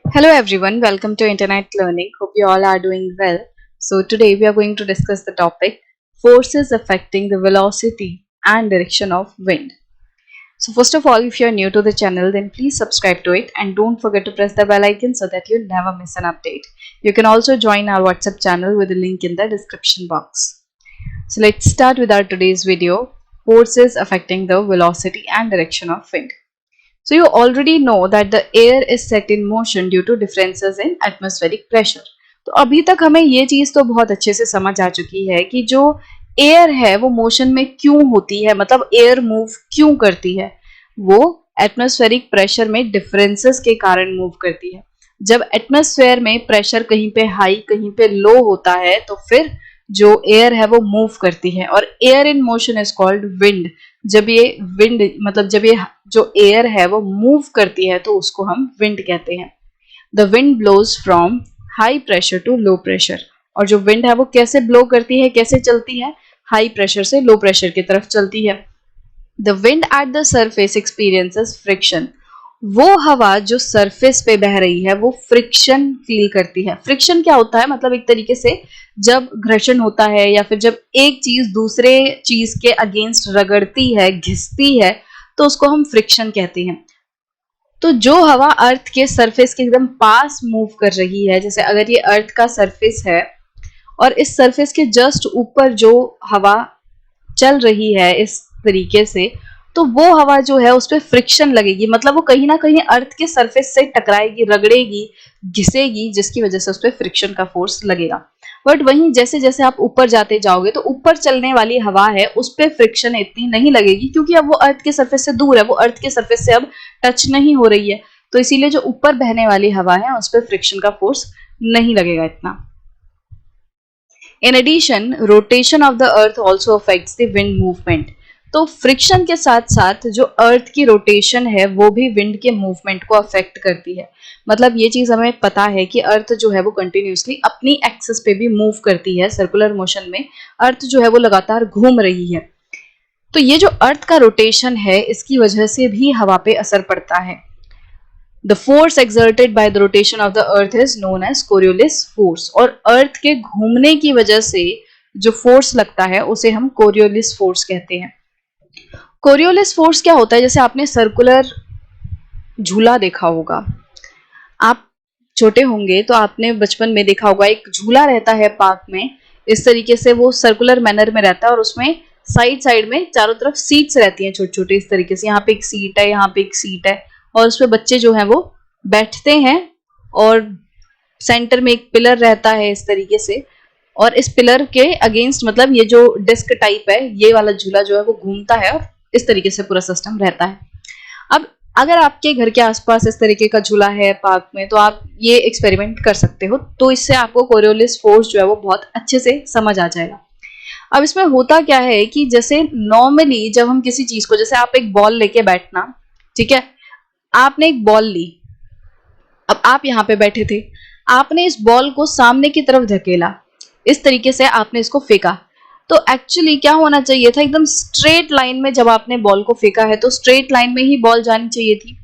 Hello everyone, welcome to Internet Learning. Hope you all are doing well. So today we are going to discuss the topic forces affecting the velocity and direction of wind. So first of all, if you are new to the channel, then please subscribe to it and don't forget to press the bell icon so that you'll never miss an update. You can also join our WhatsApp channel with the link in the description box. So let's start with our today's video, forces affecting the velocity and direction of wind. So you already know that the air is set in motion due to differences in atmospheric pressure. तो अभी तक हमें ये चीज तो बहुत अच्छे से समझ आ चुकी है कि जो एयर है वो मोशन में क्यों होती है, मतलब एयर मूव क्यों करती है, वो एटमॉस्फेरिक प्रेशर में डिफरेंसेस के कारण मूव करती है। जब एटमॉस्फेयर में प्रेशर कहीं पे हाई कहीं पे लो होता है तो फिर जो एयर है वो मूव करती है और air in motion is called wind. जब ये विंड मतलब जब ये जो एयर है वो मूव करती है तो उसको हम विंड कहते हैं। The wind blows from high pressure to low pressure. और जो विंड है वो कैसे ब्लो करती है, कैसे चलती है, हाई प्रेशर से लो प्रेशर की तरफ चलती है। The wind eight the surface experiences friction. वो हवा जो सरफेस पे बह रही है वो फ्रिक्शन फील करती है। फ्रिक्शन क्या होता है, मतलब एक तरीके से जब घर्षण होता है या फिर जब एक चीज दूसरे चीज के अगेंस्ट रगड़ती है, घिसती है, तो उसको हम फ्रिक्शन कहते हैं। तो जो हवा अर्थ के सरफेस के एकदम पास मूव कर रही है, जैसे अगर ये अर्थ का सरफेस है और इस सरफेस के जस्ट ऊपर जो हवा चल रही है इस तरीके से, तो वो हवा जो है उस पर फ्रिक्शन लगेगी, मतलब वो कहीं ना कहीं अर्थ के सरफेस से टकराएगी, रगड़ेगी, घिसेगी, जिसकी वजह से उस पर फ्रिक्शन का फोर्स लगेगा। बट वहीं जैसे जैसे आप ऊपर जाते जाओगे तो ऊपर चलने वाली हवा है उस पर फ्रिक्शन इतनी नहीं लगेगी, क्योंकि अब वो अर्थ के सरफेस से दूर है, वो अर्थ के सरफेस से अब टच नहीं हो रही है, तो इसीलिए जो ऊपर बहने वाली हवा है उस पर फ्रिक्शन का फोर्स नहीं लगेगा इतना। In addition, rotation of the earth also affects the wind movement. तो फ्रिक्शन के साथ साथ जो अर्थ की रोटेशन है वो भी विंड के मूवमेंट को अफेक्ट करती है। मतलब ये चीज हमें पता है कि अर्थ जो है वो कंटिन्यूसली अपनी एक्सिस पे भी मूव करती है, सर्कुलर मोशन में अर्थ जो है वो लगातार घूम रही है। तो ये जो अर्थ का रोटेशन है इसकी वजह से भी हवा पे असर पड़ता है। The force exerted by the rotation of the earth is known as Coriolis force। और अर्थ के घूमने की वजह से जो फोर्स लगता है उसे हम कोरियोलिस फोर्स कहते हैं। कोरियोलिस फोर्स क्या होता है, जैसे आपने सर्कुलर झूला देखा होगा, आप छोटे होंगे तो आपने बचपन में देखा होगा एक झूला रहता है पार्क में, इस तरीके से वो सर्कुलर मैनर में रहता है और उसमें साइड साइड में चारों तरफ सीट्स रहती हैं छोटे छोटे, इस तरीके से यहाँ पे एक सीट है, यहाँ पे एक सीट है, और उसपे बच्चे जो हैं वो बैठते हैं और सेंटर में एक पिलर रहता है इस तरीके से, और इस पिलर के अगेंस्ट मतलब ये जो डिस्क टाइप है ये वाला झूला जो है वो घूमता है और इस तरीके से पूरा सिस्टम रहता है। अब अगर आपके घर के आसपास इस तरीके का झूला है पार्क में तो आप ये एक्सपेरिमेंट कर सकते हो, तो इससे आपको कोरियोलिस फोर्स जो है वो बहुत अच्छे से समझ आ जाएगा। अब इसमें होता क्या है कि जैसे नॉर्मली जब हम किसी चीज को, जैसे आप एक बॉल लेके बैठना, ठीक है, आपने एक बॉल ली, अब आप यहाँ पे बैठे थे, आपने इस बॉल को सामने की तरफ धकेला, इस तरीके से आपने इसको फेंका, तो एक्चुअली क्या होना चाहिए था, एकदम स्ट्रेट लाइन में जब आपने बॉल को फेंका है तो स्ट्रेट लाइन में ही बॉल जानी चाहिए थी।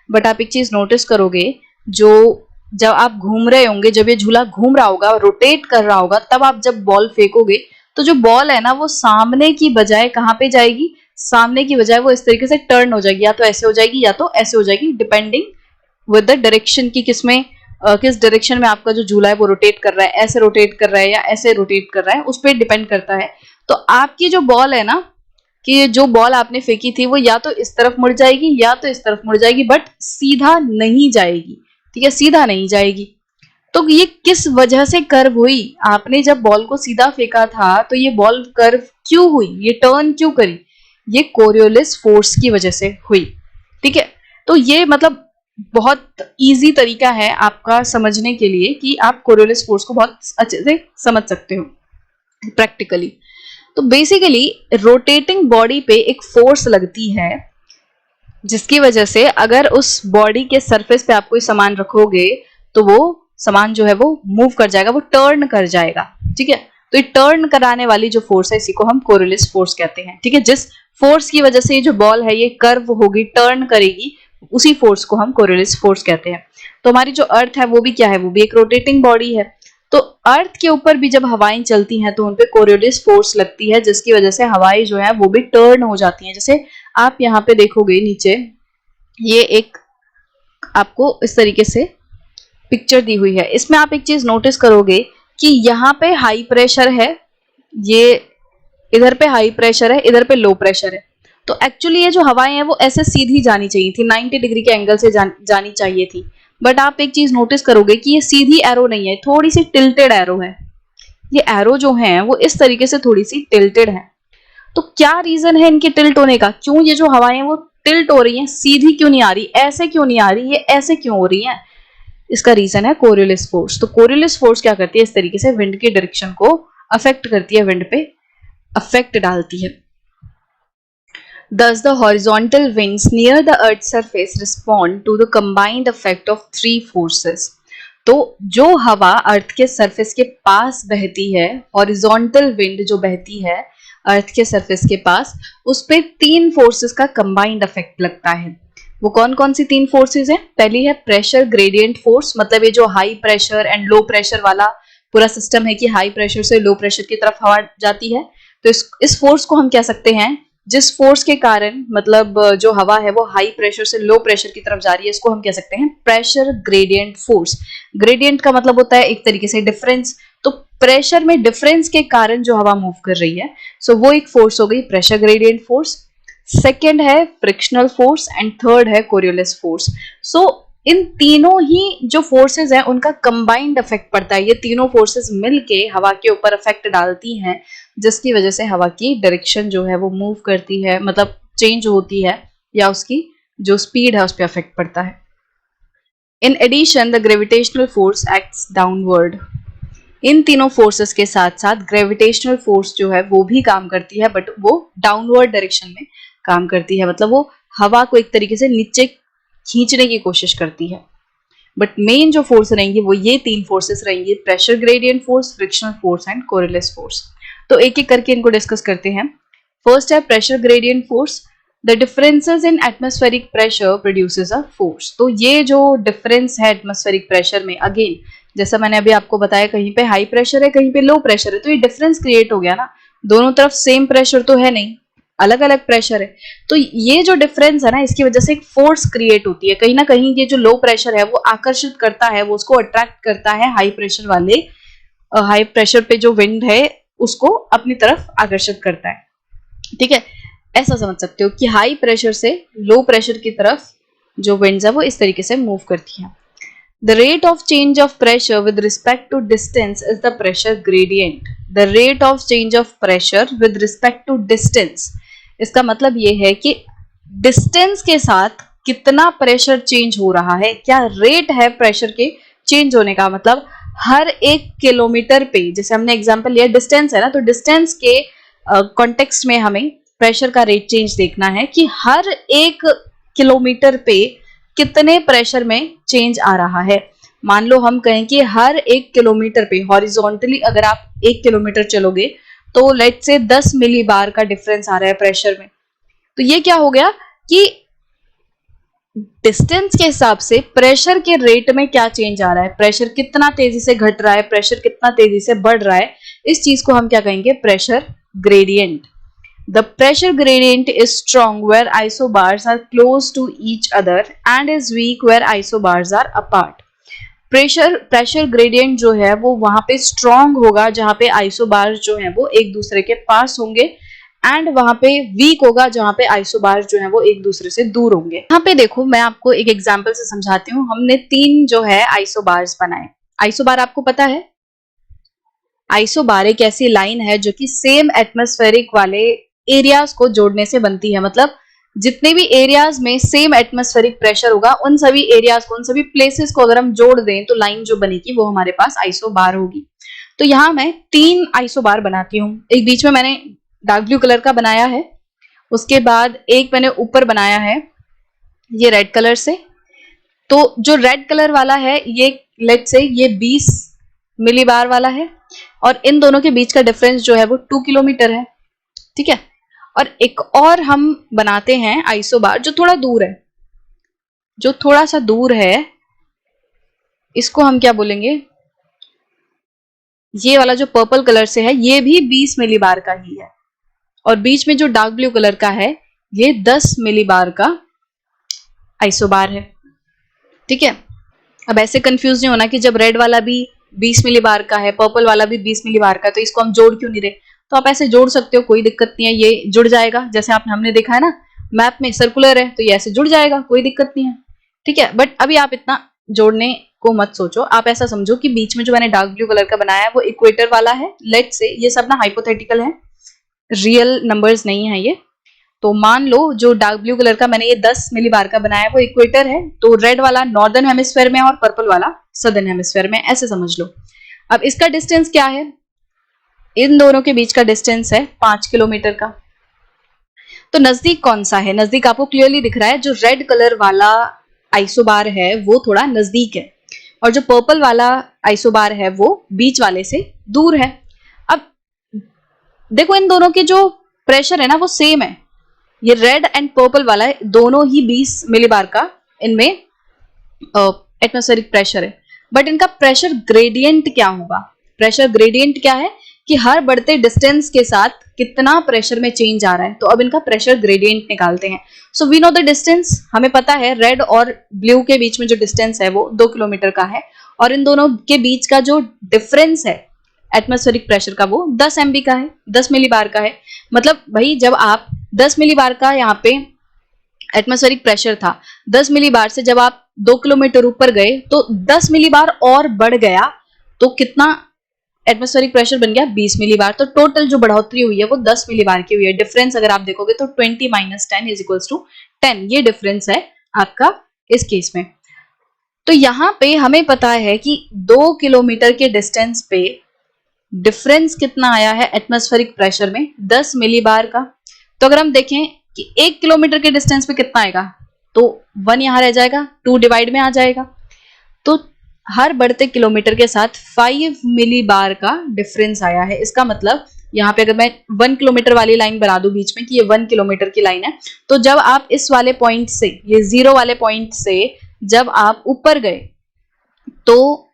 बट आप एक चीज नोटिस करोगे, जो जब आप घूम रहे होंगे, जब ये झूला घूम रहा होगा, रोटेट कर रहा होगा, तब आप जब बॉल फेंकोगे तो जो बॉल है ना वो सामने की बजाय कहाँ पे जाएगी, सामने की बजाय वो इस तरीके से टर्न हो जाएगी, या तो ऐसे हो जाएगी या तो ऐसे हो जाएगी, डिपेंडिंग विद द डायरेक्शन की किस डायरेक्शन में आपका जो झूला है वो रोटेट कर रहा है, ऐसे रोटेट कर रहा है या ऐसे रोटेट कर रहा है, उस पर डिपेंड करता है। तो आपकी जो बॉल है ना, कि जो बॉल आपने फेंकी थी वो या तो इस तरफ मुड़ जाएगी या तो इस तरफ मुड़ जाएगी, बट सीधा नहीं जाएगी, ठीक है, सीधा नहीं जाएगी। तो ये किस वजह से कर्व हुई, आपने जब बॉल को सीधा फेंका था तो ये बॉल कर्व क्यों हुई, ये टर्न क्यों करी, ये कोरियोलिस फोर्स की वजह से हुई, ठीक है। तो ये मतलब बहुत इजी तरीका है आपका समझने के लिए कि आप कोरियोलिस फोर्स को बहुत अच्छे से समझ सकते हो प्रैक्टिकली। तो बेसिकली रोटेटिंग बॉडी पे एक फोर्स लगती है जिसकी वजह से अगर उस बॉडी के सरफेस पे आप कोई सामान रखोगे तो वो सामान जो है वो मूव कर जाएगा, वो टर्न कर जाएगा, ठीक है। तो ये टर्न कराने वाली जो फोर्स है इसी को हम कोरियोलिस फोर्स कहते हैं, ठीक है। जिस फोर्स की वजह से ये जो बॉल है ये कर्व होगी, टर्न करेगी, उसी फोर्स को हम कोरियोलिस फोर्स कहते हैं। तो हमारी जो अर्थ है वो भी क्या है, वो भी एक रोटेटिंग बॉडी है। तो अर्थ के ऊपर भी जब हवाएं चलती हैं तो उनपे कोरियोलिस फोर्स लगती है, जिसकी वजह से हवाएं जो है वो भी टर्न हो जाती हैं। जैसे आप यहाँ पे देखोगे नीचे, ये एक आपको इस तरीके से पिक्चर दी हुई है। इसमें आप एक चीज नोटिस करोगे कि यहाँ पे हाई प्रेशर है, ये इधर पे हाई प्रेशर है, इधर पे लो प्रेशर है। तो एक्चुअली ये जो हवाएं हैं वो ऐसे सीधी जानी चाहिए थी, 90 डिग्री के एंगल से जानी चाहिए थी। बट आप एक चीज नोटिस करोगे कि ये सीधी एरो नहीं है, थोड़ी सी टिल्टेड एरो है। ये एरो जो है वो इस तरीके से थोड़ी सी टिल्टेड है। तो क्या रीजन है इनके टिल्ट होने का? क्यों ये जो हवाएं वो टिल्ट हो रही हैं, सीधी क्यों नहीं आ रही, ऐसे क्यों नहीं आ रही, ये ऐसे क्यों हो रही है? इसका रीजन है कोरियोलिस फोर्स। तो कोरियोलिस फोर्स क्या करती है, इस तरीके से विंड की डायरेक्शन को अफेक्ट करती है, विंड पे अफेक्ट डालती है। Thus, the horizontal winds near the Earth's surface respond to the combined effect of three forces. तो जो हवा अर्थ के सरफेस के पास बहती है, हॉरिजॉन्टल विंड जो बहती है अर्थ के सरफेस के पास, उस पे तीन फोर्सेस का कंबाइंड इफेक्ट लगता है। वो कौन कौन सी तीन फोर्सेस हैं? पहली है प्रेशर ग्रेडियंट फोर्स, मतलब ये जो high pressure and low pressure वाला पूरा सिस्टम है कि हाई प्रेशर से लो प्रेशर की तरफ हवा जाती है। तो इस फोर्स को हम कह सकते हैं, जिस फोर्स के कारण मतलब जो हवा है वो हाई प्रेशर से लो प्रेशर की तरफ जा रही है, इसको हम कह सकते हैं प्रेशर ग्रेडियंट फोर्स। ग्रेडियंट का मतलब होता है एक तरीके से डिफरेंस। तो प्रेशर में डिफरेंस के कारण जो हवा मूव कर रही है, सो वो एक फोर्स हो गई प्रेशर ग्रेडियंट फोर्स। सेकेंड है फ्रिक्शनल फोर्स एंड थर्ड है कोरियोलिस फोर्स। सो इन तीनों ही जो फोर्सेस हैं उनका कंबाइंड इफेक्ट पड़ता है। ये तीनों फोर्सेस मिलके हवा के ऊपर इफेक्ट डालती हैं, जिसकी वजह से हवा की डायरेक्शन जो है वो मूव करती है, मतलब चेंज होती है, या उसकी जो स्पीड है उस पर इफेक्ट पड़ता है। In addition the gravitational force acts downward. इन तीनों फोर्सेस के साथ साथ ग्रेविटेशनल फोर्स जो है वो भी काम करती है, बट वो डाउनवर्ड डायरेक्शन में काम करती है, मतलब वो हवा को एक तरीके से नीचे खींचने की कोशिश करती है। बट मेन जो फोर्स रहेंगी वो ये तीन फोर्सेस रहेंगी, pressure gradient force, frictional force and Coriolis force. तो एक एक करके इनको डिस्कस करते हैं। फर्स्ट है pressure gradient force. The differences in atmospheric pressure produces a force. तो ये जो डिफरेंस है एटमॉस्फेरिक प्रेशर में, अगेन जैसा मैंने अभी आपको बताया, कहीं पे हाई प्रेशर है, कहीं पे लो प्रेशर है, तो ये डिफरेंस क्रिएट हो गया ना। दोनों तरफ सेम प्रेशर तो है नहीं, अलग अलग प्रेशर है। तो ये जो डिफरेंस है ना, इसकी वजह से एक फोर्स क्रिएट होती है। कहीं ना कहीं ये जो लो प्रेशर है वो आकर्षित करता है, वो उसको अट्रैक्ट करता है हाई प्रेशर वाले, हाई प्रेशर पे जो विंड है उसको अपनी तरफ आकर्षित करता है। ठीक है, ऐसा समझ सकते हो कि हाई प्रेशर से लो प्रेशर की तरफ जो विंड्स है वो इस तरीके से मूव करती हैं। The rate of change of pressure with respect to distance is the pressure gradient. The rate of change of pressure with respect to distance. इसका मतलब ये है कि डिस्टेंस के साथ कितना प्रेशर चेंज हो रहा है, क्या रेट है प्रेशर के चेंज होने का। मतलब हर एक किलोमीटर पे, जैसे हमने एग्जांपल लिया डिस्टेंस है ना, तो डिस्टेंस के कॉन्टेक्स्ट में हमें प्रेशर का रेट चेंज देखना है कि हर एक किलोमीटर पे कितने प्रेशर में चेंज आ रहा है। मान लो हम कहें कि हर एक किलोमीटर पे हॉरिजॉन्टली अगर आप 1 किलोमीटर चलोगे तो लेट से 10 मिली बार का डिफरेंस आ रहा है प्रेशर में। तो ये क्या हो गया कि डिस्टेंस के हिसाब से प्रेशर के रेट में क्या चेंज आ रहा है, प्रेशर कितना तेजी से घट रहा है, प्रेशर कितना तेजी से बढ़ रहा है, इस चीज को हम क्या कहेंगे, pressure gradient. The pressure gradient is strong where isobars are close to each other and is weak where isobars are apart. Pressure gradient जो है वो वहां पे स्ट्रॉन्ग होगा जहां पे आइसोबार्स जो है वो एक दूसरे के पास होंगे, एंड वहां पे वीक होगा जहां पे आइसोबार्स जो है वो एक दूसरे से दूर होंगे। यहाँ पे देखो, मैं आपको एक एग्जांपल से समझाती हूँ। हमने तीन जो है आइसोबार्स बनाए। आइसोबार आपको पता है, आइसोबार एक ऐसी लाइन है जो कि सेम एटमॉस्फेरिक वाले एरियाज को जोड़ने से बनती है। मतलब जितने भी एरियाज में सेम एटमॉस्फेरिक प्रेशर होगा, उन सभी एरियाज को, उन सभी प्लेसेस को अगर हम जोड़ दें तो लाइन जो बनेगी वो हमारे पास आइसोबार होगी। तो यहाँ मैं तीन आइसोबार बनाती हूँ। एक बीच में मैंने डार्क ब्लू कलर का बनाया है, उसके बाद एक मैंने ऊपर बनाया है ये रेड कलर से। तो जो रेड कलर वाला है ये लेट से ये 20 मिली बार वाला है, और इन दोनों के बीच का डिफरेंस जो है वो 2 किलोमीटर है। ठीक है, और एक और हम बनाते हैं आइसोबार जो थोड़ा दूर है, जो थोड़ा सा दूर है, इसको हम क्या बोलेंगे, ये वाला जो पर्पल कलर से है ये भी 20 मिलीबार का ही है, और बीच में जो डार्क ब्लू कलर का है ये 10 मिलीबार का आइसोबार है। ठीक है, अब ऐसे कंफ्यूज नहीं होना कि जब रेड वाला भी 20 मिलीबार का है, पर्पल वाला भी 20 मिलीबार का है, तो इसको हम जोड़ क्यों नहीं रहे। तो आप ऐसे जोड़ सकते हो, कोई दिक्कत नहीं है, ये जुड़ जाएगा। जैसे हमने देखा है ना, मैप में सर्कुलर है तो ये ऐसे जुड़ जाएगा, कोई दिक्कत नहीं है। ठीक है, बट अभी आप इतना जोड़ने को मत सोचो, आप ऐसा समझो कि बीच में जो मैंने डार्क ब्लू कलर का बनाया है वो इक्वेटर वाला है। लेट से ये सब ना हाइपोथेटिकल है, रियल नंबर्स नहीं है ये। तो मान लो जो डार्क ब्लू कलर का मैंने ये 10 मिलीबार का बनाया है वो इक्वेटर है, तो रेड वाला नॉर्दर्न हेमिस्फेयर में और पर्पल वाला सदर्न हेमिस्फेयर में, ऐसे समझ लो। अब इसका डिस्टेंस क्या है, इन दोनों के बीच का डिस्टेंस है 5 किलोमीटर का। तो नजदीक कौन सा है, नजदीक आपको क्लियरली दिख रहा है, जो रेड कलर वाला आइसोबार है वो थोड़ा नजदीक है, और जो पर्पल वाला आइसोबार है वो बीच वाले से दूर है। अब देखो इन दोनों के जो प्रेशर है ना वो सेम है, ये रेड एंड पर्पल वाला है, दोनों ही 20 मिलीबार का इनमें एटमॉस्फेरिक प्रेशर है। बट इनका प्रेशर ग्रेडियंट क्या होगा, प्रेशर ग्रेडियंट क्या है कि हर बढ़ते डिस्टेंस के साथ कितना प्रेशर में चेंज आ रहा है। तो अब इनका प्रेशर ग्रेडियंट निकालते हैं। So we know the distance, हमें पता है रेड और ब्लू के बीच में जो डिस्टेंस है वो 2 किलोमीटर का है, और इन दोनों के बीच का जो डिफरेंस है एटमॉस्फेरिक प्रेशर का वो 10 MB का है, 10 मिलीबार का है। मतलब भाई जब आप 10 मिलीबार का यहाँ पे एटमॉस्फेरिक प्रेशर था, 10 मिलीबार से जब आप 2 किलोमीटर ऊपर गए तो 10 मिलीबार और बढ़ गया, तो कितना एटमॉस्फेरिक प्रेशर बन गया, 20 मिलीबार। तो टोटल जो बढ़ोतरी हुई है वो 10 मिलीबार की हुई है। डिफरेंस अगर आप देखोगे तो 20 माइनस 10 इज इक्वल्स टू 10, ये डिफरेंस है आपका इस केस में। तो यहाँ पे हमें पता है कि 2 किलोमीटर के डिस्टेंस पे डिफरेंस कितना आया है एटमॉस्फेरिक प्रेशर में, 10 मिलीबार का। तो अगर हम देखें कि 1 किलोमीटर के डिस्टेंस पे कितना आएगा, तो 1 यहां रह जाएगा, 2 डिवाइड में आ जाएगा। तो हर बढ़ते किलोमीटर के साथ 5 मिलीबार का डिफरेंस आया है। इसका मतलब यहाँ पे अगर मैं 1 किलोमीटर वाली लाइन बना दूं बीच में कि ये 1 किलोमीटर की लाइन है, तो जब आप इस वाले पॉइंट से, ये 0 वाले पॉइंट से जब आप ऊपर गए, तो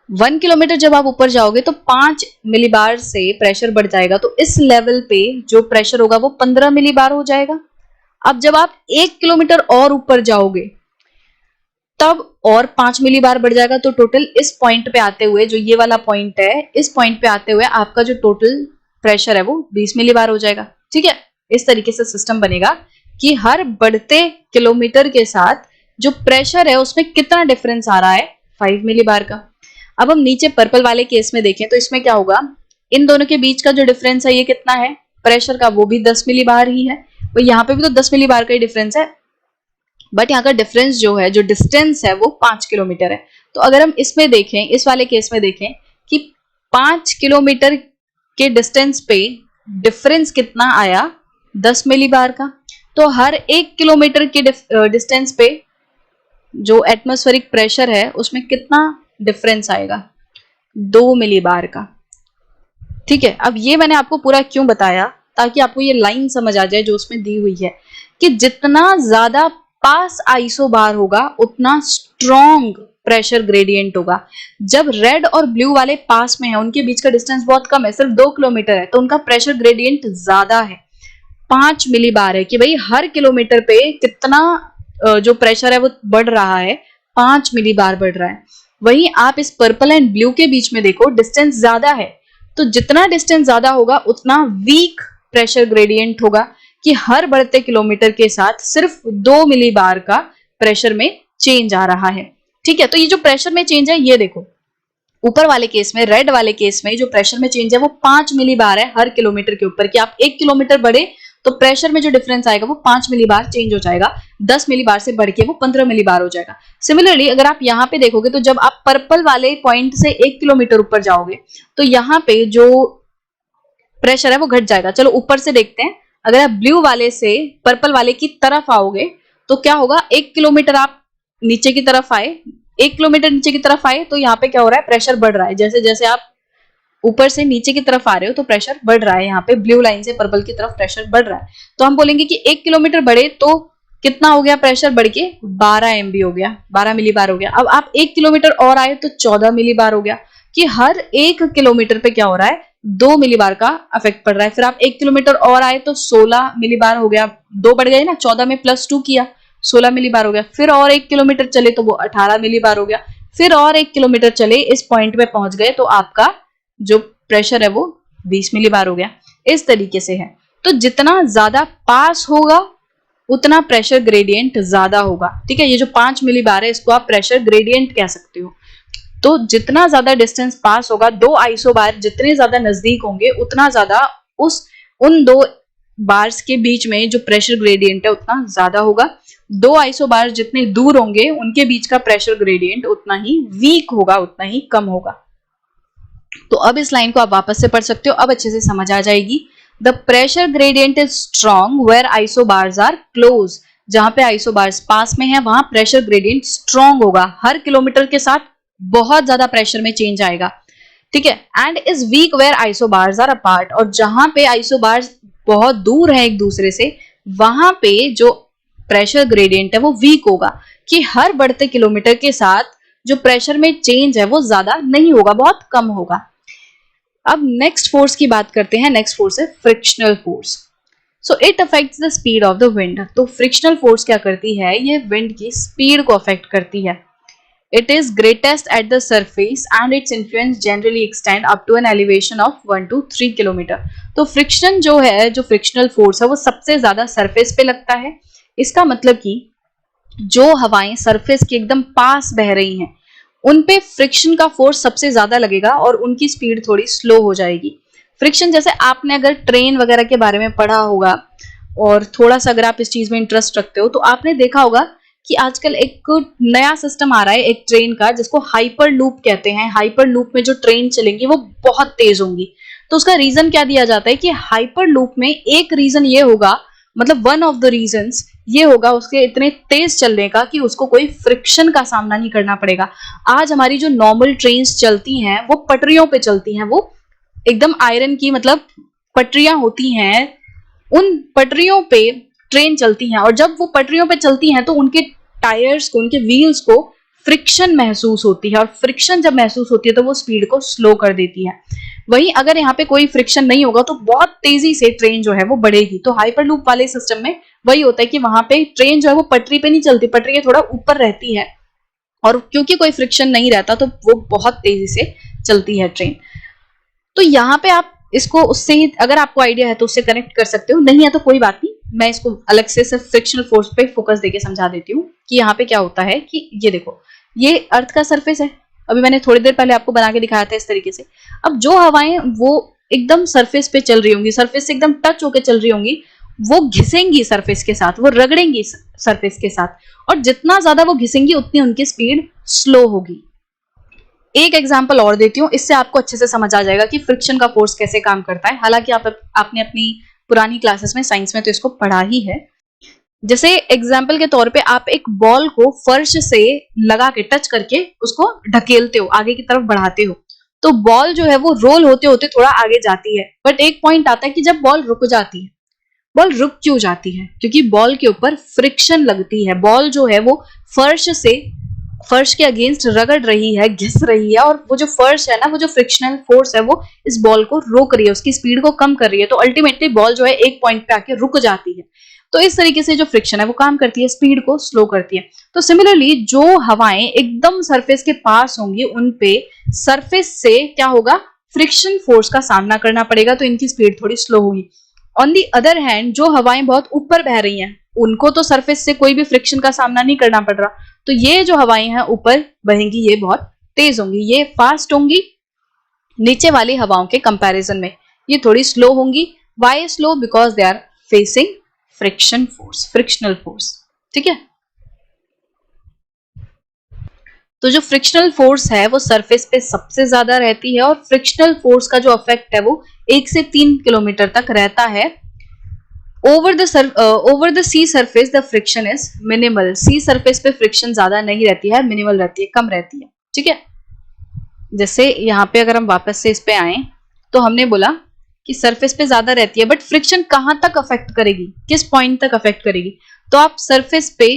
1 किलोमीटर जब आप ऊपर जाओगे तो 5 मिलीबार से प्रेशर बढ़ जाएगा। तो इस लेवल पे जो प्रेशर होगा वो 15 मिलीबार हो जाएगा। अब जब आप 1 किलोमीटर और ऊपर जाओगे तब और 5 मिलीबार बढ़ जाएगा। तो टोटल इस पॉइंट पे आते हुए, जो ये वाला पॉइंट है, इस पॉइंट पे आते हुए आपका जो टोटल प्रेशर है वो 20 मिलीबार हो जाएगा। ठीक है, इस तरीके से सिस्टम बनेगा कि हर बढ़ते किलोमीटर के साथ जो प्रेशर है उसमें कितना डिफरेंस आ रहा है, 5 मिलीबार का। अब हम नीचे पर्पल वाले केस में देखें तो इसमें क्या होगा, इन दोनों के बीच का जो डिफरेंस है ये कितना है प्रेशर का, वो भी 10 मिलीबार ही है। तो यहाँ पे भी तो 10 मिलीबार का ही डिफरेंस है, बट यहाँ का डिफरेंस जो है, जो डिस्टेंस है वो 5 किलोमीटर है। तो अगर हम इसमें देखें, इस वाले केस में देखें कि 5 किलोमीटर के डिस्टेंस पे डिफरेंस कितना आया, 10 मिलीबार का। तो हर 1 किलोमीटर के डिस्टेंस पे जो एटमॉस्फेरिक प्रेशर है उसमें कितना डिफरेंस आएगा, 2 मिलीबार का। ठीक है, अब ये मैंने आपको पूरा क्यों बताया, ताकि आपको ये लाइन समझ आ जाए जो उसमें दी हुई है कि जितना ज्यादा पास आइसोबार होगा उतना स्ट्रॉन्ग प्रेशर ग्रेडियंट होगा। जब रेड और ब्लू वाले पास में है, उनके बीच का डिस्टेंस बहुत कम है, सिर्फ 2 किलोमीटर है, तो उनका प्रेशर ग्रेडियंट ज्यादा है, 5 मिलीबार है। कि भाई हर किलोमीटर पे कितना जो प्रेशर है वो बढ़ रहा है, 5 मिलीबार बढ़ रहा है। वहीं आप इस पर्पल एंड ब्लू के बीच में देखो, डिस्टेंस ज्यादा है, तो जितना डिस्टेंस ज्यादा होगा उतना वीक प्रेशर ग्रेडियंट होगा, कि हर बढ़ते किलोमीटर के साथ सिर्फ 2 मिलीबार का प्रेशर में चेंज आ रहा है। ठीक है, तो ये जो प्रेशर में चेंज है, ये देखो ऊपर वाले केस में, रेड वाले केस में जो प्रेशर में चेंज है वो 5 मिलीबार है हर किलोमीटर के ऊपर। कि आप 1 किलोमीटर बढ़े तो प्रेशर में जो डिफरेंस आएगा वो 5 मिलीबार चेंज हो जाएगा, 10 मिलीबार से बढ़ के वो 15 मिलीबार हो जाएगा। सिमिलरली अगर आप यहाँ पे देखोगे तो जब आप पर्पल वाले पॉइंट से 1 किलोमीटर ऊपर जाओगे तो यहाँ पे जो प्रेशर है वो घट जाएगा। चलो ऊपर से देखते हैं, अगर आप ब्लू वाले से पर्पल वाले की तरफ आओगे तो क्या होगा, 1 किलोमीटर आप नीचे की तरफ आए, 1 किलोमीटर नीचे की तरफ आए तो यहाँ पे क्या हो रहा है, प्रेशर बढ़ रहा है। जैसे जैसे आप ऊपर से नीचे की तरफ आ रहे हो तो प्रेशर बढ़ रहा है, यहाँ पे ब्लू लाइन से पर्पल की तरफ प्रेशर बढ़ रहा है। तो हम बोलेंगे कि 1 किलोमीटर बढ़े तो कितना हो गया प्रेशर बढ़ के 12 MB हो गया, 12 मिली बार हो गया। अब आप 1 किलोमीटर और आए तो 14 मिली बार हो गया कि हर 1 किलोमीटर पे क्या हो रहा है, 2 मिली बार का इफेक्ट पड़ रहा है। फिर आप 1 किलोमीटर और आए तो 16 मिली बार हो गया, 2 बढ़ गए ना, 14 में +2 किया 16 मिली बार हो गया। फिर और 1 किलोमीटर चले तो वो 18 मिली बार हो गया। फिर और 1 किलोमीटर चले, इस पॉइंट पे पहुंच गए तो आपका जो प्रेशर है वो 20 मिली बार हो गया। इस तरीके से है। तो जितना ज्यादा पास होगा उतना प्रेशर ग्रेडियंट ज्यादा होगा। ठीक है, ये जो 5 मिली बार है इसको आप प्रेशर ग्रेडियंट कह सकते हो। तो जितना ज्यादा डिस्टेंस पास होगा, 2 आइसो बार जितने ज्यादा नजदीक होंगे उतना ज्यादा उन 2 बार्स के बीच में जो प्रेशर ग्रेडियंट है उतना ज्यादा होगा। 2 आइसो बार जितने दूर होंगे उनके बीच का प्रेशर ग्रेडियंट उतना ही वीक होगा, उतना ही कम होगा। तो अब इस लाइन को आप वापस से पढ़ सकते हो, अब अच्छे से समझ आ जाएगी। The pressure gradient is strong where isobars are close. जहां पे आइसोबार्स पास में है वहां प्रेशर ग्रेडियंट स्ट्रॉन्ग होगा, हर किलोमीटर के साथ बहुत ज्यादा प्रेशर में चेंज आएगा। ठीक है, and is weak where isobars are apart. और जहां पे आइसोबार्स बहुत दूर है एक दूसरे से, वहां पे जो प्रेशर ग्रेडियंट है वो वीक होगा कि हर बढ़ते किलोमीटर के साथ जो प्रेशर में चेंज है वो ज्यादा नहीं होगा, बहुत कम होगा। अब नेक्स्ट फोर्स की बात करते हैं। नेक्स्ट फोर्स है frictional force. So it affects the speed of the wind. तो फ्रिक्शनल फोर्स क्या करती है, ये विंड की स्पीड को अफेक्ट करती है। It is greatest at the surface and its influence generally extend up to an elevation of 1 to 3 kilometre. तो फ्रिक्शन जो है, जो फ्रिक्शनल फोर्स है वो सबसे ज्यादा सरफेस पे लगता है। इसका मतलब कि जो हवाएं सरफेस के एकदम पास बह रही हैं उन पे फ्रिक्शन का फोर्स सबसे ज्यादा लगेगा और उनकी स्पीड थोड़ी स्लो हो जाएगी। फ्रिक्शन जैसे आपने अगर ट्रेन वगैरह के बारे में पढ़ा होगा और थोड़ा सा अगर आप इस चीज में इंटरेस्ट रखते हो तो आपने देखा होगा कि आजकल एक नया सिस्टम आ रहा है एक ट्रेन का जिसको हाइपर लूप कहते हैं। हाइपर लूप में जो ट्रेन चलेंगी वो बहुत तेज होंगी। तो उसका रीजन क्या दिया जाता है कि हाइपर लूप में एक रीजन ये होगा, मतलब वन ऑफ द रीजंस ये होगा उसके इतने तेज चलने का कि उसको कोई फ्रिक्शन का सामना नहीं करना पड़ेगा। आज हमारी जो नॉर्मल ट्रेन्स चलती हैं वो पटरियों पे चलती हैं, वो एकदम आयरन की मतलब पटरियां होती हैं, उन पटरियों पे ट्रेन चलती हैं और जब वो पटरियों पे चलती हैं तो उनके टायर्स को, उनके व्हील्स को फ्रिक्शन महसूस होती है और फ्रिक्शन जब महसूस होती है तो वो स्पीड को स्लो कर देती है। वहीं अगर यहाँ पे कोई फ्रिक्शन नहीं होगा तो बहुत तेजी से ट्रेन जो है वो बढ़ेगी। तो हाइपरलूप वाले सिस्टम में वही होता है कि वहां पे ट्रेन जो है वो पटरी पे नहीं चलती, पटरी के थोड़ा ऊपर रहती है और क्योंकि कोई फ्रिक्शन नहीं रहता तो वो बहुत तेजी से चलती है ट्रेन। तो यहाँ पे आप इसको उससे ही अगर आपको आइडिया है तो उससे कनेक्ट कर सकते हो, नहीं है तो कोई बात नहीं, मैं इसको अलग से सिर्फ फ्रिक्शनल फोर्स पे फोकस देके समझा देती हूँ कि यहाँ पे क्या होता है कि ये देखो, ये अर्थ का सरफेस है, अभी मैंने थोड़ी देर पहले आपको बना के दिखाया था इस तरीके से। अब जो हवाएं वो एकदम सरफेस पे चल रही होंगी, सरफेस से एकदम टच होकर चल रही होंगी, वो घिसेंगी सरफेस के साथ, वो रगड़ेंगी सरफेस के साथ और जितना ज्यादा वो घिसेंगी उतनी उनकी स्पीड स्लो होगी। एक एग्जांपल और देती हूँ, इससे आपको अच्छे से समझ आ जाएगा कि फ्रिक्शन का फोर्स कैसे काम करता है। हालांकि आपने अपनी पुरानी क्लासेस में साइंस में तो इसको पढ़ा ही है। जैसे एग्जाम्पल के तौर पे आप एक बॉल को फर्श से लगा के टच करके उसको ढकेलते हो, आगे की तरफ बढ़ाते हो, तो बॉल जो है वो रोल होते होते थोड़ा आगे जाती है। बट एक पॉइंट आता है कि जब बॉल रुक जाती है। बॉल रुक क्यों जाती है? क्योंकि बॉल के ऊपर फ्रिक्शन लगती है। बॉल जो है वो फर्श के अगेंस्ट रगड़ रही है, घिस रही है और वो जो फर्श है ना, वो जो फ्रिक्शनल फोर्स है वो इस बॉल को रोक रही है, उसकी स्पीड को कम कर रही है। तो अल्टीमेटली बॉल जो है एक पॉइंट पे आके रुक जाती है। तो इस तरीके से जो फ्रिक्शन है वो काम करती है, स्पीड को स्लो करती है। तो सिमिलरली जो हवाएं एकदम सरफेस के पास होंगी उन पे सरफेस से क्या होगा, फ्रिक्शन फोर्स का सामना करना पड़ेगा, तो इनकी स्पीड थोड़ी स्लो होगी। ऑन दी अदर हैंड जो हवाएं बहुत ऊपर बह रही हैं उनको तो सरफेस से कोई भी फ्रिक्शन का सामना नहीं करना पड़ रहा, तो ये जो हवाएं हैं ऊपर बहेंगी ये बहुत तेज होंगी, ये फास्ट होंगी नीचे वाली हवाओं के कंपैरिजन में, ये थोड़ी स्लो होंगी। Why slow? Because they are facing friction force, frictional force. ठीक है, तो जो फ्रिक्शनल फोर्स है वो सरफेस पे सबसे ज्यादा रहती है और फ्रिक्शनल फोर्स का जो इफेक्ट है वो 1 से 3 किलोमीटर तक रहता है। Over the sea surface the friction is minimal. Sea surface पे फ्रिक्शन ज्यादा नहीं रहती है, मिनिमल रहती है, कम रहती है। ठीक है, जैसे यहाँ पे अगर हम वापस से इस पे आए तो हमने बोला कि सरफेस पे ज्यादा रहती है, बट फ्रिक्शन कहां तक अफेक्ट करेगी, किस पॉइंट तक अफेक्ट करेगी? तो आप सरफेस पे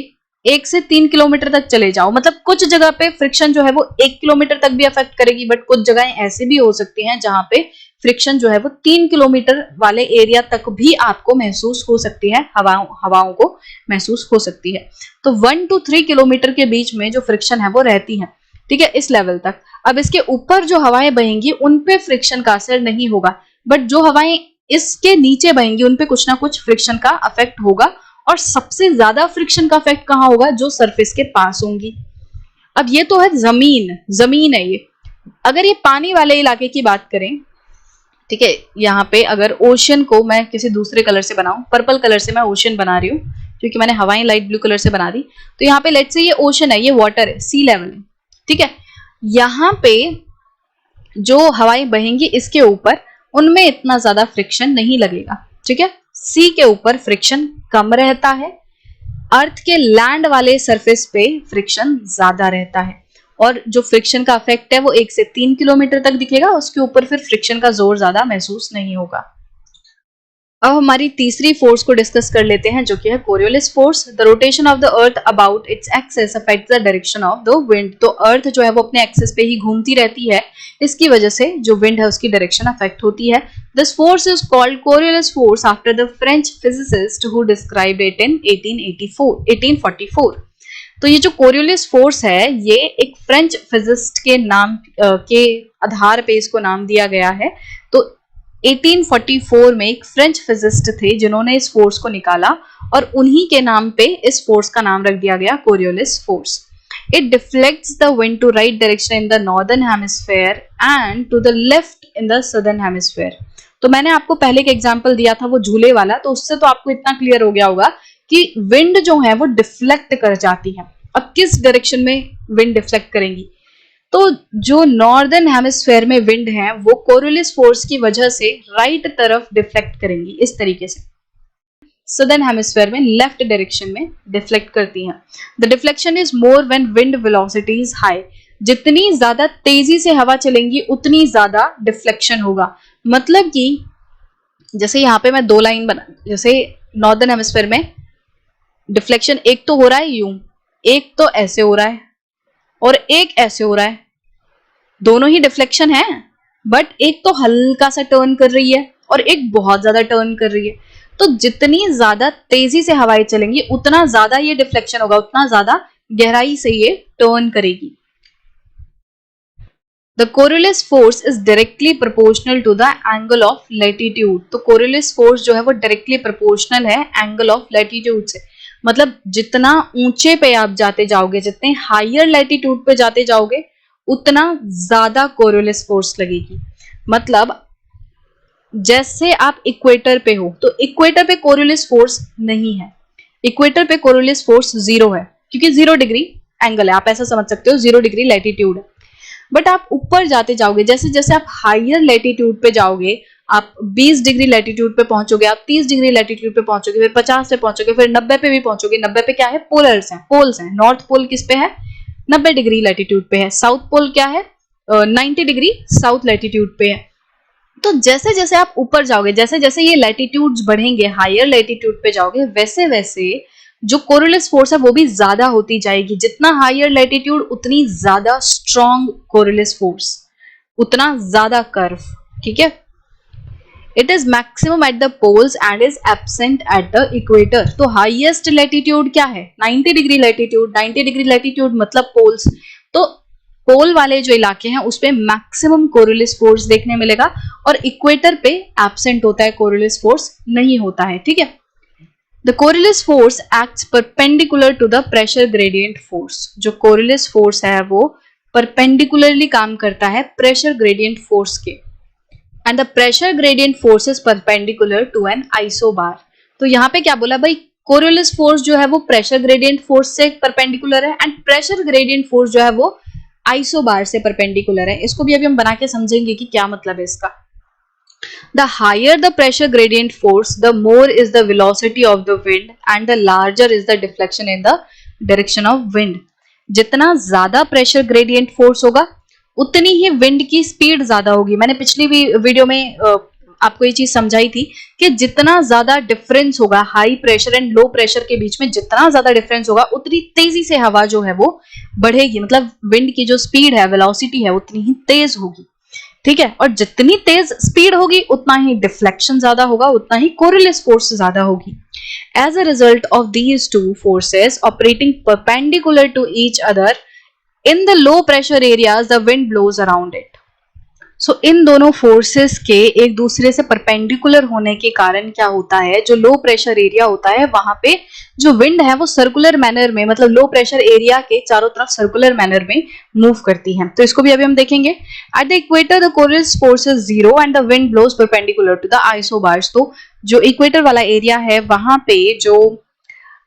1 से 3 किलोमीटर तक चले जाओ, मतलब कुछ जगह पे फ्रिक्शन जो है वो 1 किलोमीटर तक भी अफेक्ट करेगी, बट कुछ जगहें ऐसे भी हो सकती हैं जहां पे फ्रिक्शन जो है वो 3 किलोमीटर वाले एरिया तक भी आपको महसूस हो सकती है, हवाओं को महसूस हो सकती है। तो 1 to 3 किलोमीटर के बीच में जो फ्रिक्शन है वो रहती है, ठीक है, इस लेवल तक। अब इसके ऊपर जो हवाएं बहेंगी उन पे फ्रिक्शन का असर नहीं होगा, बट जो हवाएं इसके नीचे बहेंगी उन पे कुछ ना कुछ फ्रिक्शन का अफेक्ट होगा, और सबसे ज्यादा फ्रिक्शन का इफेक्ट कहां होगा, जो सरफेस के पास होंगी। अब ये तो है जमीन है ये। अगर ये पानी वाले इलाके की बात करें, ठीक है, यहाँ पे अगर ओशन को मैं किसी दूसरे कलर से बनाऊं, पर्पल कलर से मैं ओशन बना रही हूँ क्योंकि मैंने हवाएं लाइट ब्लू कलर से बना दी, तो यहाँ पे लेट्स से ये ओशन है, ये वाटर है, सी लेवल है, ठीक है। यहाँ पे जो हवाएं बहेंगी इसके ऊपर, उनमें इतना ज्यादा फ्रिक्शन नहीं लगेगा, ठीक है। सी के ऊपर फ्रिक्शन कम रहता है, अर्थ के लैंड वाले सरफेस पे फ्रिक्शन ज्यादा रहता है, और जो फ्रिक्शन का इफेक्ट है वो 1 से 3 किलोमीटर तक दिखेगा, उसके ऊपर फिर फ्रिक्शन का जोर ज्यादा महसूस नहीं होगा। अब हमारी तीसरी फोर्स को डिस्कस कर लेते हैं, जो कि है Coriolis force. The rotation of the earth about its axis affects the direction of the wind. तो अर्थ जो है वो अपने एक्सेस पे ही घूमती रहती है, इसकी वजह से जो विंड है उसकी डायरेक्शन अफेक्ट होती है। This force is called Coriolis force after the French physicist who described it in 1844। तो ये जो कोरियोलिस फोर्स है, ये एक फ्रेंच फिजिस्ट के नाम के आधार पे इसको नाम दिया गया है। तो 1844 में एक फ्रेंच फिजिस्ट थे जिन्होंने इस फोर्स को निकाला, और उन्हीं के नाम पे इस फोर्स का नाम रख दिया गया Coriolis force. It deflects the wind to right direction in the northern hemisphere and to the left in the southern hemisphere. तो मैंने आपको पहले एक एग्जांपल दिया था वो झूले वाला, तो उससे तो आपको इतना क्लियर हो गया होगा कि विंड जो है वो डिफ्लेक्ट कर जाती है। अब किस डायरेक्शन में विंड डिफ्लेक्ट करेंगी, तो जो नॉर्दर्न हेमिस्फीयर में विंड है वो कोरियोलिस फोर्स की वजह से राइट तरफ डिफ्लेक्ट करेंगी, इस तरीके से। सदर्न हेमिस्फीयर में लेफ्ट डायरेक्शन में डिफ्लेक्ट करती हैं। The deflection is more when wind velocity is high. जितनी ज्यादा तेजी से हवा चलेंगी उतनी ज्यादा डिफ्लेक्शन होगा। मतलब कि जैसे यहाँ पे मैं दो लाइन बना, जैसे नॉर्दर्न हेमिस्फीयर में डिफ्लेक्शन एक तो हो रहा है यूं, एक तो ऐसे हो रहा है, और एक ऐसे हो रहा है। दोनों ही डिफ्लेक्शन है, बट एक तो हल्का सा टर्न कर रही है और एक बहुत ज्यादा टर्न कर रही है। तो जितनी ज्यादा तेजी से हवाएं चलेंगी उतना ज्यादा ये डिफ्लेक्शन होगा, उतना ज्यादा गहराई से ये टर्न करेगी। The Coriolis force is directly proportional to the angle of latitude. तो कोरियोलिस फोर्स जो है वो डायरेक्टली प्रोपोर्शनल है एंगल ऑफ लैटिट्यूड से। मतलब जितना ऊंचे पे आप जाते जाओगे, जितने हायर लैटिट्यूड पे जाते जाओगे, उतना ज्यादा कोरियोलिस फोर्स लगेगी। मतलब जैसे आप इक्वेटर पे हो, तो इक्वेटर पे कोरियोलिस फोर्स नहीं है, इक्वेटर पे कोरियोलिस फोर्स 0 है, क्योंकि 0 डिग्री एंगल है, आप ऐसा समझ सकते हो, 0 डिग्री लैटिट्यूड है। बट आप ऊपर जाते जाओगे, जैसे जैसे आप हायर लैटिट्यूड पे जाओगे, आप 20 डिग्री लैटिट्यूड पे पहुंचोगे, आप 30 डिग्री लैटिट्यूड पे पहुंचोगे, फिर 50 पे पहुंचोगे, फिर 90 पे भी पहुंचोगे। 90 पे क्या है, पोलर्स हैं, पोल्स हैं। नॉर्थ पोल किस पे है, 90 डिग्री लैटिट्यूड पे है। साउथ पोल क्या है, 90 डिग्री साउथ लैटिट्यूड पे है। तो जैसे जैसे आप ऊपर जाओगे, जैसे जैसे ये लैटिट्यूड्स बढ़ेंगे, हायर लैटिट्यूड पे जाओगे, वैसे वैसे जो कोरियोलिस फोर्स है वो भी ज्यादा होती जाएगी। जितना हायर लैटिट्यूड उतनी ज्यादा स्ट्रॉन्ग कोरियोलिस फोर्स, उतना ज्यादा कर्व, ठीक है। It is maximum at the poles and is absent at the equator. तो हाईएस्ट लैटिट्यूड क्या है, 90 डिग्री लैटिट्यूड। 90 डिग्री लैटिट्यूड मतलब पोल्स। तो पोल वाले जो इलाके हैं उस पे मैक्सिमम कोरियोलिस फोर्स देखने मिलेगा, और इक्वेटर पे एब्सेंट होता है, कोरियोलिस फोर्स नहीं होता है, ठीक है। The Coriolis force acts perpendicular to the pressure gradient force. जो कोरियोलिस फोर्स है वो परपेंडिकुलरली काम करता है प्रेशर ग्रेडियंट फोर्स के, and the pressure gradient force is perpendicular to an isobar. तो यहाँ पे क्या बोला भाई, कोरियोलिस फोर्स जो है वो प्रेशर ग्रेडियंट फोर्स से परपेंडिकुलर है, एंड प्रेशर ग्रेडियंट फोर्स जो है वो आइसोबार से परपेंडिकुलर है। इसको भी अभी हम बना के समझेंगे कि क्या मतलब है इसका। The higher the pressure gradient force, the more is the velocity of the wind and the larger is the deflection in the direction of wind. जितना ज्यादा प्रेशर ग्रेडियंट फोर्स होगा उतनी ही विंड की स्पीड ज्यादा होगी। मैंने पिछली भी वीडियो में आपको ये चीज समझाई थी कि जितना ज्यादा डिफरेंस होगा high pressure and low pressure के बीच में, जितना ज्यादा डिफरेंस होगा उतनी तेजी से हवा जो है वो बढ़ेगी, मतलब विंड की जो स्पीड है, वेलोसिटी है, उतनी ही तेज होगी। ठीक है, और जितनी तेज स्पीड होगी उतना ही डिफ्लेक्शन ज्यादा होगा, उतना ही कोरिलेस फोर्स ज्यादा होगी। As a result of these two forces operating perpendicular to each other in the low pressure areas, the wind blows around it. So इन दोनों फोर्सेस के एक दूसरे से परपेंडिकुलर होने के कारण क्या होता है, जो लो प्रेशर एरिया होता है वहां पे जो विंड है वो सर्कुलर मैनर में, मतलब लो प्रेशर एरिया के चारों तरफ सर्कुलर मैनर में मूव करती है। तो इसको भी अभी हम देखेंगे। At the equator the Coriolis force is 0 and the wind blows perpendicular to the isobars. तो जो इक्वेटर वाला एरिया है वहां पे जो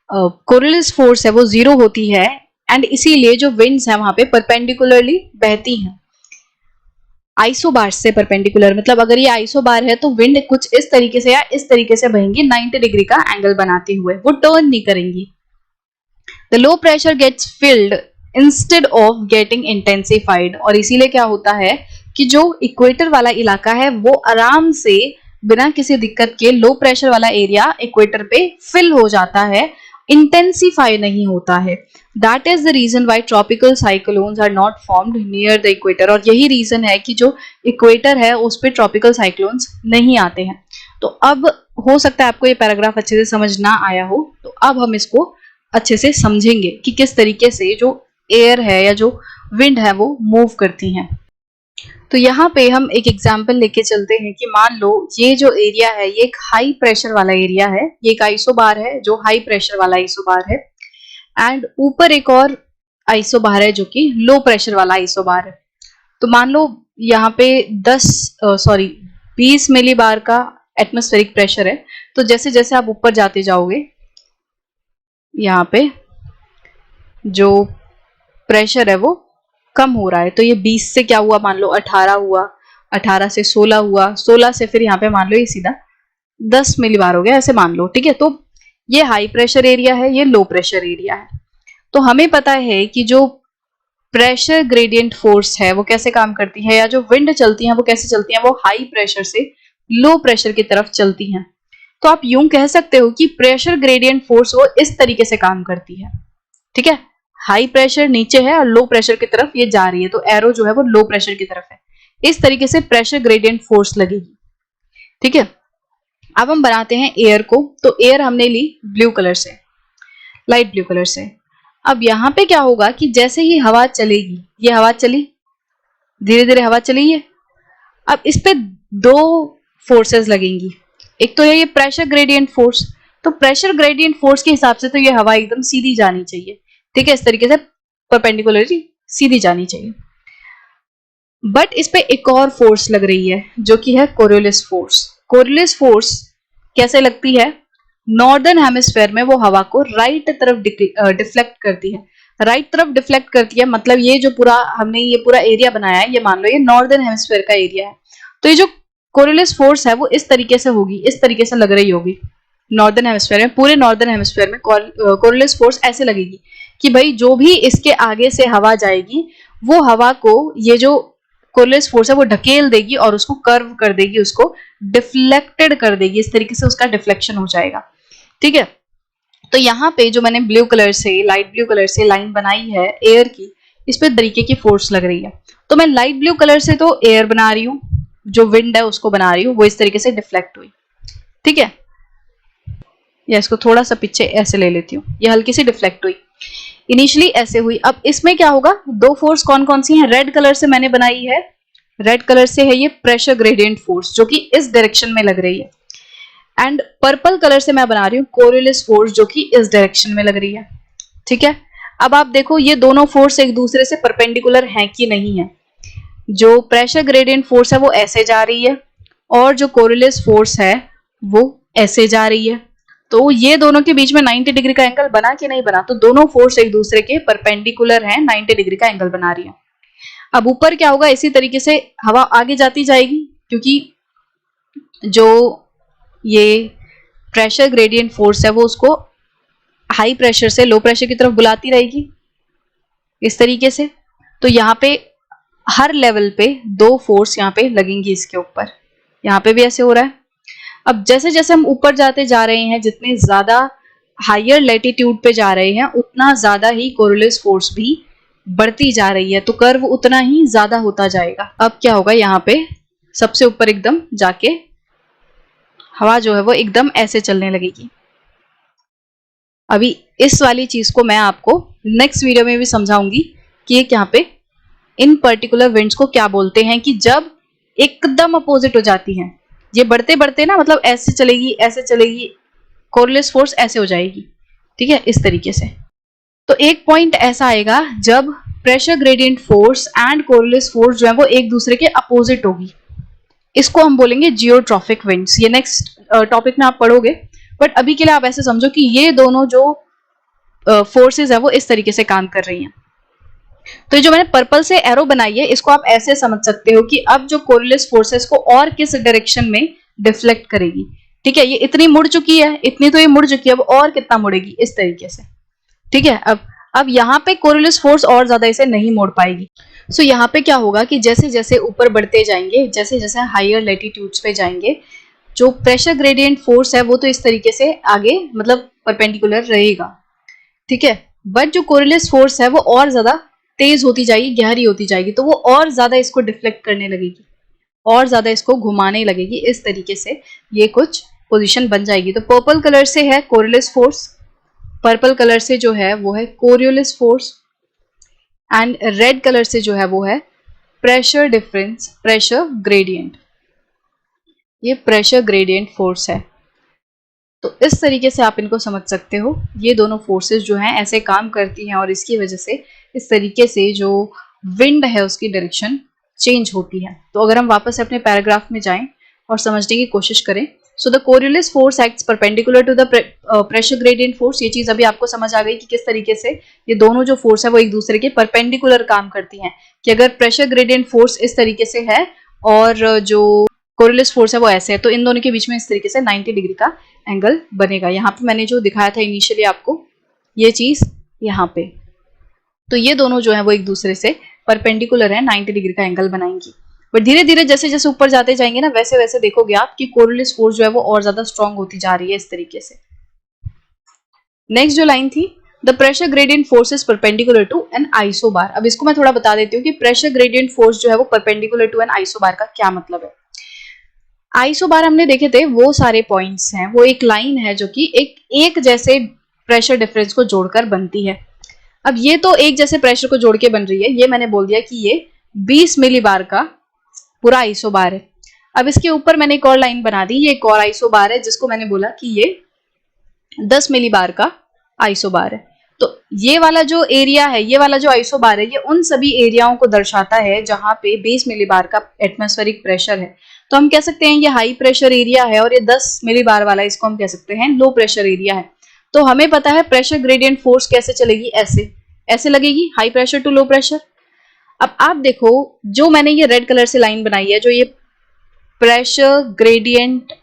कोरिलेस फोर्स है वो 0 होती है, एंड इसीलिए जो विंड्स है वहां पे परपेंडिकुलरली बहती हैं। आइसोबार से परपेंडिकुलर मतलब अगर ये आइसोबार है तो विंड कुछ इस तरीके से या इस तरीके से बहेंगी 90 डिग्री का एंगल बनाते हुए, वो टर्न नहीं करेंगी। The low pressure gets filled instead of getting intensified. और इसीलिए क्या होता है कि जो इक्वेटर वाला इलाका है वो आराम से बिना किसी दिक्कत के लो प्रेशर वाला एरिया इक्वेटर पे फिल हो जाता है, इंटेंसिफाई नहीं होता है। That is the reason why tropical cyclones are not formed near the equator. और यही रीजन है कि जो इक्वेटर है उस पर ट्रॉपिकल साइक्लोन्स नहीं आते हैं। तो अब हो सकता है आपको ये पैराग्राफ अच्छे से समझ ना आया हो, तो अब हम इसको अच्छे से समझेंगे कि किस तरीके से जो एयर है या जो विंड है वो मूव करती हैं। तो यहाँ पे हम एक एग्जाम्पल लेके चलते हैं कि मान लो ये जो एरिया है ये एक हाई प्रेशर वाला एरिया है, ये एक आइसोबार है जो हाई प्रेशर वाला आइसोबार है, एंड ऊपर एक और आइसोबार है जो कि लो प्रेशर वाला आइसोबार है। तो मान लो यहाँ पे 20 मिलीबार का एटमॉस्फेरिक प्रेशर है। तो जैसे जैसे आप ऊपर जाते जाओगे यहाँ पे जो प्रेशर है वो कम हो रहा है। तो ये 20 से क्या हुआ, मान लो 18 हुआ, 18 से 16 हुआ, 16 से फिर यहाँ पे मान लो ये सीधा 10 मिलीबार हो गया, ऐसे मान लो। ठीक है, तो ये हाई प्रेशर एरिया है, ये लो प्रेशर एरिया है। तो हमें पता है कि जो प्रेशर ग्रेडियंट फोर्स है वो कैसे काम करती है, या जो विंड चलती है वो कैसे चलती है, वो हाई प्रेशर से लो प्रेशर की तरफ चलती हैं। तो आप यूं कह सकते हो कि प्रेशर ग्रेडियंट फोर्स वो इस तरीके से काम करती है। ठीक है, हाई प्रेशर नीचे है और लो प्रेशर की तरफ ये जा रही है, तो एरो जो है वो लो प्रेशर की तरफ है। इस तरीके से प्रेशर ग्रेडियंट फोर्स लगेगी। ठीक है, अब हम बनाते हैं एयर को। तो एयर हमने ली ब्लू कलर से, लाइट ब्लू कलर से। अब यहाँ पे क्या होगा कि जैसे ही हवा चलेगी, ये हवा चली, धीरे धीरे हवा चली है, अब इस पे दो फोर्सेस लगेंगी। एक तो है ये प्रेशर ग्रेडियंट फोर्स। तो प्रेशर ग्रेडियंट फोर्स के हिसाब से तो ये हवा एकदम सीधी जानी चाहिए। ठीक है, इस तरीके से परपेंडिकुलरली सीधी जानी चाहिए। बट इस पे एक और फोर्स लग रही है जो कि है कोरियोलिस फोर्स। कोरियोलिस फोर्स कैसे लगती है, नॉर्दर्न हेमिस्फेयर में वो हवा को राइट तरफ डिफ्लेक्ट करती है। राइट तरफ डिफ्लेक्ट करती है मतलब ये जो पूरा हमने ये पूरा एरिया बनाया है, ये मान लो ये नॉर्दर्न हेमिस्फेयर का एरिया है। तो ये जो कोरियोलिस फोर्स है वो इस तरीके से होगी, इस तरीके से लग रही होगी नॉर्दर्न हेमिस्फेयर में। पूरे नॉर्दर्न हेमिस्फेयर में कोरियोलिस फोर्स ऐसे लगेगी कि भाई जो भी इसके आगे से हवा जाएगी वो हवा को ये जो कोरियोलिस फोर्स है वो ढकेल देगी और उसको कर्व कर देगी, उसको डिफ्लेक्टेड कर देगी, इस तरीके से उसका डिफ्लेक्शन हो जाएगा। ठीक है, तो यहाँ पे जो मैंने ब्लू कलर से, लाइट ब्लू कलर से लाइन बनाई है एयर की, इस पे तरीके की फोर्स लग रही है। तो मैं लाइट ब्लू कलर से तो एयर बना रही हूँ, जो विंड है उसको बना रही हूँ, वो इस तरीके से डिफ्लेक्ट हुई। ठीक है, या इसको थोड़ा सा पीछे ऐसे ले लेती हूँ, ये हल्की सी डिफ्लेक्ट हुई, इनिशियली ऐसे हुई। अब इसमें क्या होगा, दो फोर्स कौन कौन सी हैं, रेड कलर से मैंने बनाई है, रेड कलर से है ये प्रेशर ग्रेडियंट फोर्स जो कि इस डायरेक्शन में लग रही है, एंड पर्पल कलर से मैं बना रही हूँ कोरियोलिस फोर्स जो कि इस डायरेक्शन में लग रही है। ठीक है, अब आप देखो ये दोनों फोर्स एक दूसरे से परपेंडिकुलर हैं कि नहीं है। जो प्रेशर ग्रेडियंट फोर्स है वो ऐसे जा रही है और जो कोरियोलिस फोर्स है वो ऐसे जा रही है। तो ये दोनों के बीच में 90 डिग्री का एंगल बना कि नहीं बना, तो दोनों फोर्स एक दूसरे के परपेंडिकुलर हैं, 90 डिग्री का एंगल बना रही है। अब ऊपर क्या होगा, इसी तरीके से हवा आगे जाती जाएगी क्योंकि जो ये प्रेशर ग्रेडियंट फोर्स है वो उसको हाई प्रेशर से लो प्रेशर की तरफ बुलाती रहेगी इस तरीके से। तो यहाँ पे हर लेवल पे दो फोर्स यहाँ पे लगेंगी इसके ऊपर। यहाँ पे भी ऐसे हो रहा है। अब जैसे जैसे हम ऊपर जाते जा रहे हैं, जितने ज्यादा हायर लैटिट्यूड पे जा रहे हैं, उतना ज्यादा ही कोरियोलिस फोर्स भी बढ़ती जा रही है, तो कर्व उतना ही ज्यादा होता जाएगा। अब क्या होगा, यहाँ पे सबसे ऊपर एकदम जाके हवा जो है वो एकदम ऐसे चलने लगेगी। अभी इस वाली चीज को मैं आपको नेक्स्ट वीडियो में भी समझाऊंगी कि ये यहाँ पे इन पर्टिकुलर विंड्स को क्या बोलते हैं, कि जब एकदम अपोजिट हो जाती हैं, ये बढ़ते बढ़ते ना मतलब ऐसे चलेगी, कोरियोलिस फोर्स ऐसे हो जाएगी, ठीक है, इस तरीके से। तो एक पॉइंट ऐसा आएगा जब pressure gradient force and Coriolis force जो है वो एक दूसरे के अपोजिट होगी। इसको हम बोलेंगे जियोट्रॉफिक विंड्स। ये नेक्स्ट टॉपिक में आप पढ़ोगे, बट अभी के लिए आप ऐसे समझो कि ये दोनों जो फोर्सेस है वो इस तरीके से काम कर रही हैं। तो जो मैंने पर्पल से एरो बनाई है, इसको आप ऐसे समझ सकते हो कि अब जो कोरियोलिस फोर्सेस को और किस डायरेक्शन में डिफ्लेक्ट करेगी। ठीक है, ये इतनी मुड़ चुकी है, इतनी तो ये मुड़ चुकी है, अब और कितना मुड़ेगी, इस तरीके से। ठीक है, अब यहाँ पे कोरियोलिस फोर्स और ज्यादा इसे नहीं मोड़ पाएगी। सो यहाँ पे क्या होगा कि जैसे जैसे ऊपर बढ़ते जाएंगे, जैसे जैसे हायर लैटिट्यूड्स पे जाएंगे, जो प्रेशर ग्रेडियंट फोर्स है वो तो इस तरीके से आगे मतलब परपेंडिकुलर रहेगा। ठीक है, बट जो कोरियोलिस फोर्स है वो और ज्यादा तेज होती जाएगी, गहरी होती जाएगी, तो वो और ज्यादा इसको डिफ्लेक्ट करने लगेगी, और ज्यादा इसको घुमाने लगेगी। इस तरीके से ये कुछ पोजीशन बन जाएगी। तो पर्पल कलर से है कोरियोलिस फोर्स, पर्पल कलर से जो है वो है Coriolis force, and red colour से जो है वो है प्रेशर डिफरेंस, प्रेशर ग्रेडियंट। ये प्रेशर ग्रेडियंट फोर्स है। तो इस तरीके से आप इनको समझ सकते हो। ये दोनों फोर्सेस जो हैं ऐसे काम करती हैं, और इसकी वजह से इस तरीके से जो विंड है उसकी डायरेक्शन चेंज होती है। तो अगर हम वापस अपने पैराग्राफ में जाएं और समझने की कोशिश करें, so the Coriolis force acts perpendicular to the pressure gradient force. ये चीज अभी आपको समझ आ गई कि किस तरीके से ये दोनों जो फोर्स है वो एक दूसरे के परपेंडिकुलर काम करती हैं। कि अगर प्रेशर ग्रेडियंट फोर्स इस तरीके से है और जो कोरियोलिस फोर्स है वो ऐसे है, तो इन दोनों के बीच में इस तरीके से 90 डिग्री का एंगल बनेगा। यहाँ पे मैंने जो दिखाया था इनिशियली आपको, ये चीज यहाँ पे, तो ये दोनों जो है वो एक दूसरे से परपेंडिकुलर है, 90 डिग्री का एंगल बनाएंगी। बट धीरे धीरे जैसे जैसे ऊपर जाते जाएंगे ना, वैसे वैसे देखोगे आप कि कोरियोलिस फोर्स जो है वो और ज्यादा स्ट्रांग होती जा रही है, इस तरीके से। नेक्स्ट जो लाइन थी, the pressure gradient force is perpendicular to an isobar. अब इसको मैं थोड़ा बता देती हूँ कि प्रेशर ग्रेडियंट फोर्स जो है वो परपेंडिकुलर टू एन आइसोबार का क्या मतलब है। आइसोबार हमने देखे थे, वो सारे पॉइंट्स हैं, वो एक लाइन है जो कि एक जैसे प्रेशर डिफरेंस को जोड़कर बनती है। अब ये तो एक जैसे प्रेशर को जोड़ के बन रही है, ये मैंने बोल दिया कि ये 20 मिलीबार का पूरा आइसोबार है। अब इसके ऊपर मैंने एक और लाइन बना दी, ये एक और आइसोबार है जिसको मैंने बोला कि ये 10 मिलीबार का आइसोबार है। तो ये वाला जो एरिया है, ये वाला जो आइसोबार है, ये उन सभी एरियाओं को दर्शाता है जहां पे 20 मिलीबार का एटमॉस्फेरिक प्रेशर है। तो हम कह सकते हैं ये हाई प्रेशर एरिया है, और ये 10 मिलीबार वाला इसको हम कह सकते हैं लो प्रेशर एरिया है। तो हमें पता है प्रेशर ग्रेडियंट फोर्स कैसे चलेगी, ऐसे ऐसे लगेगी, high pressure to low pressure. अब आप देखो, जो मैंने ये रेड कलर से लाइन बनाई है, जो ये प्रेशर ग्रेडियंट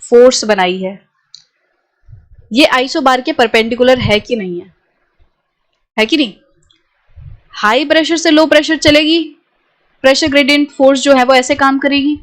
फोर्स बनाई है, ये आइसोबार के परपेंडिकुलर है कि नहीं है कि नहीं? हाई प्रेशर से लो प्रेशर चलेगी, प्रेशर ग्रेडियंट फोर्स जो है वो ऐसे काम करेगी।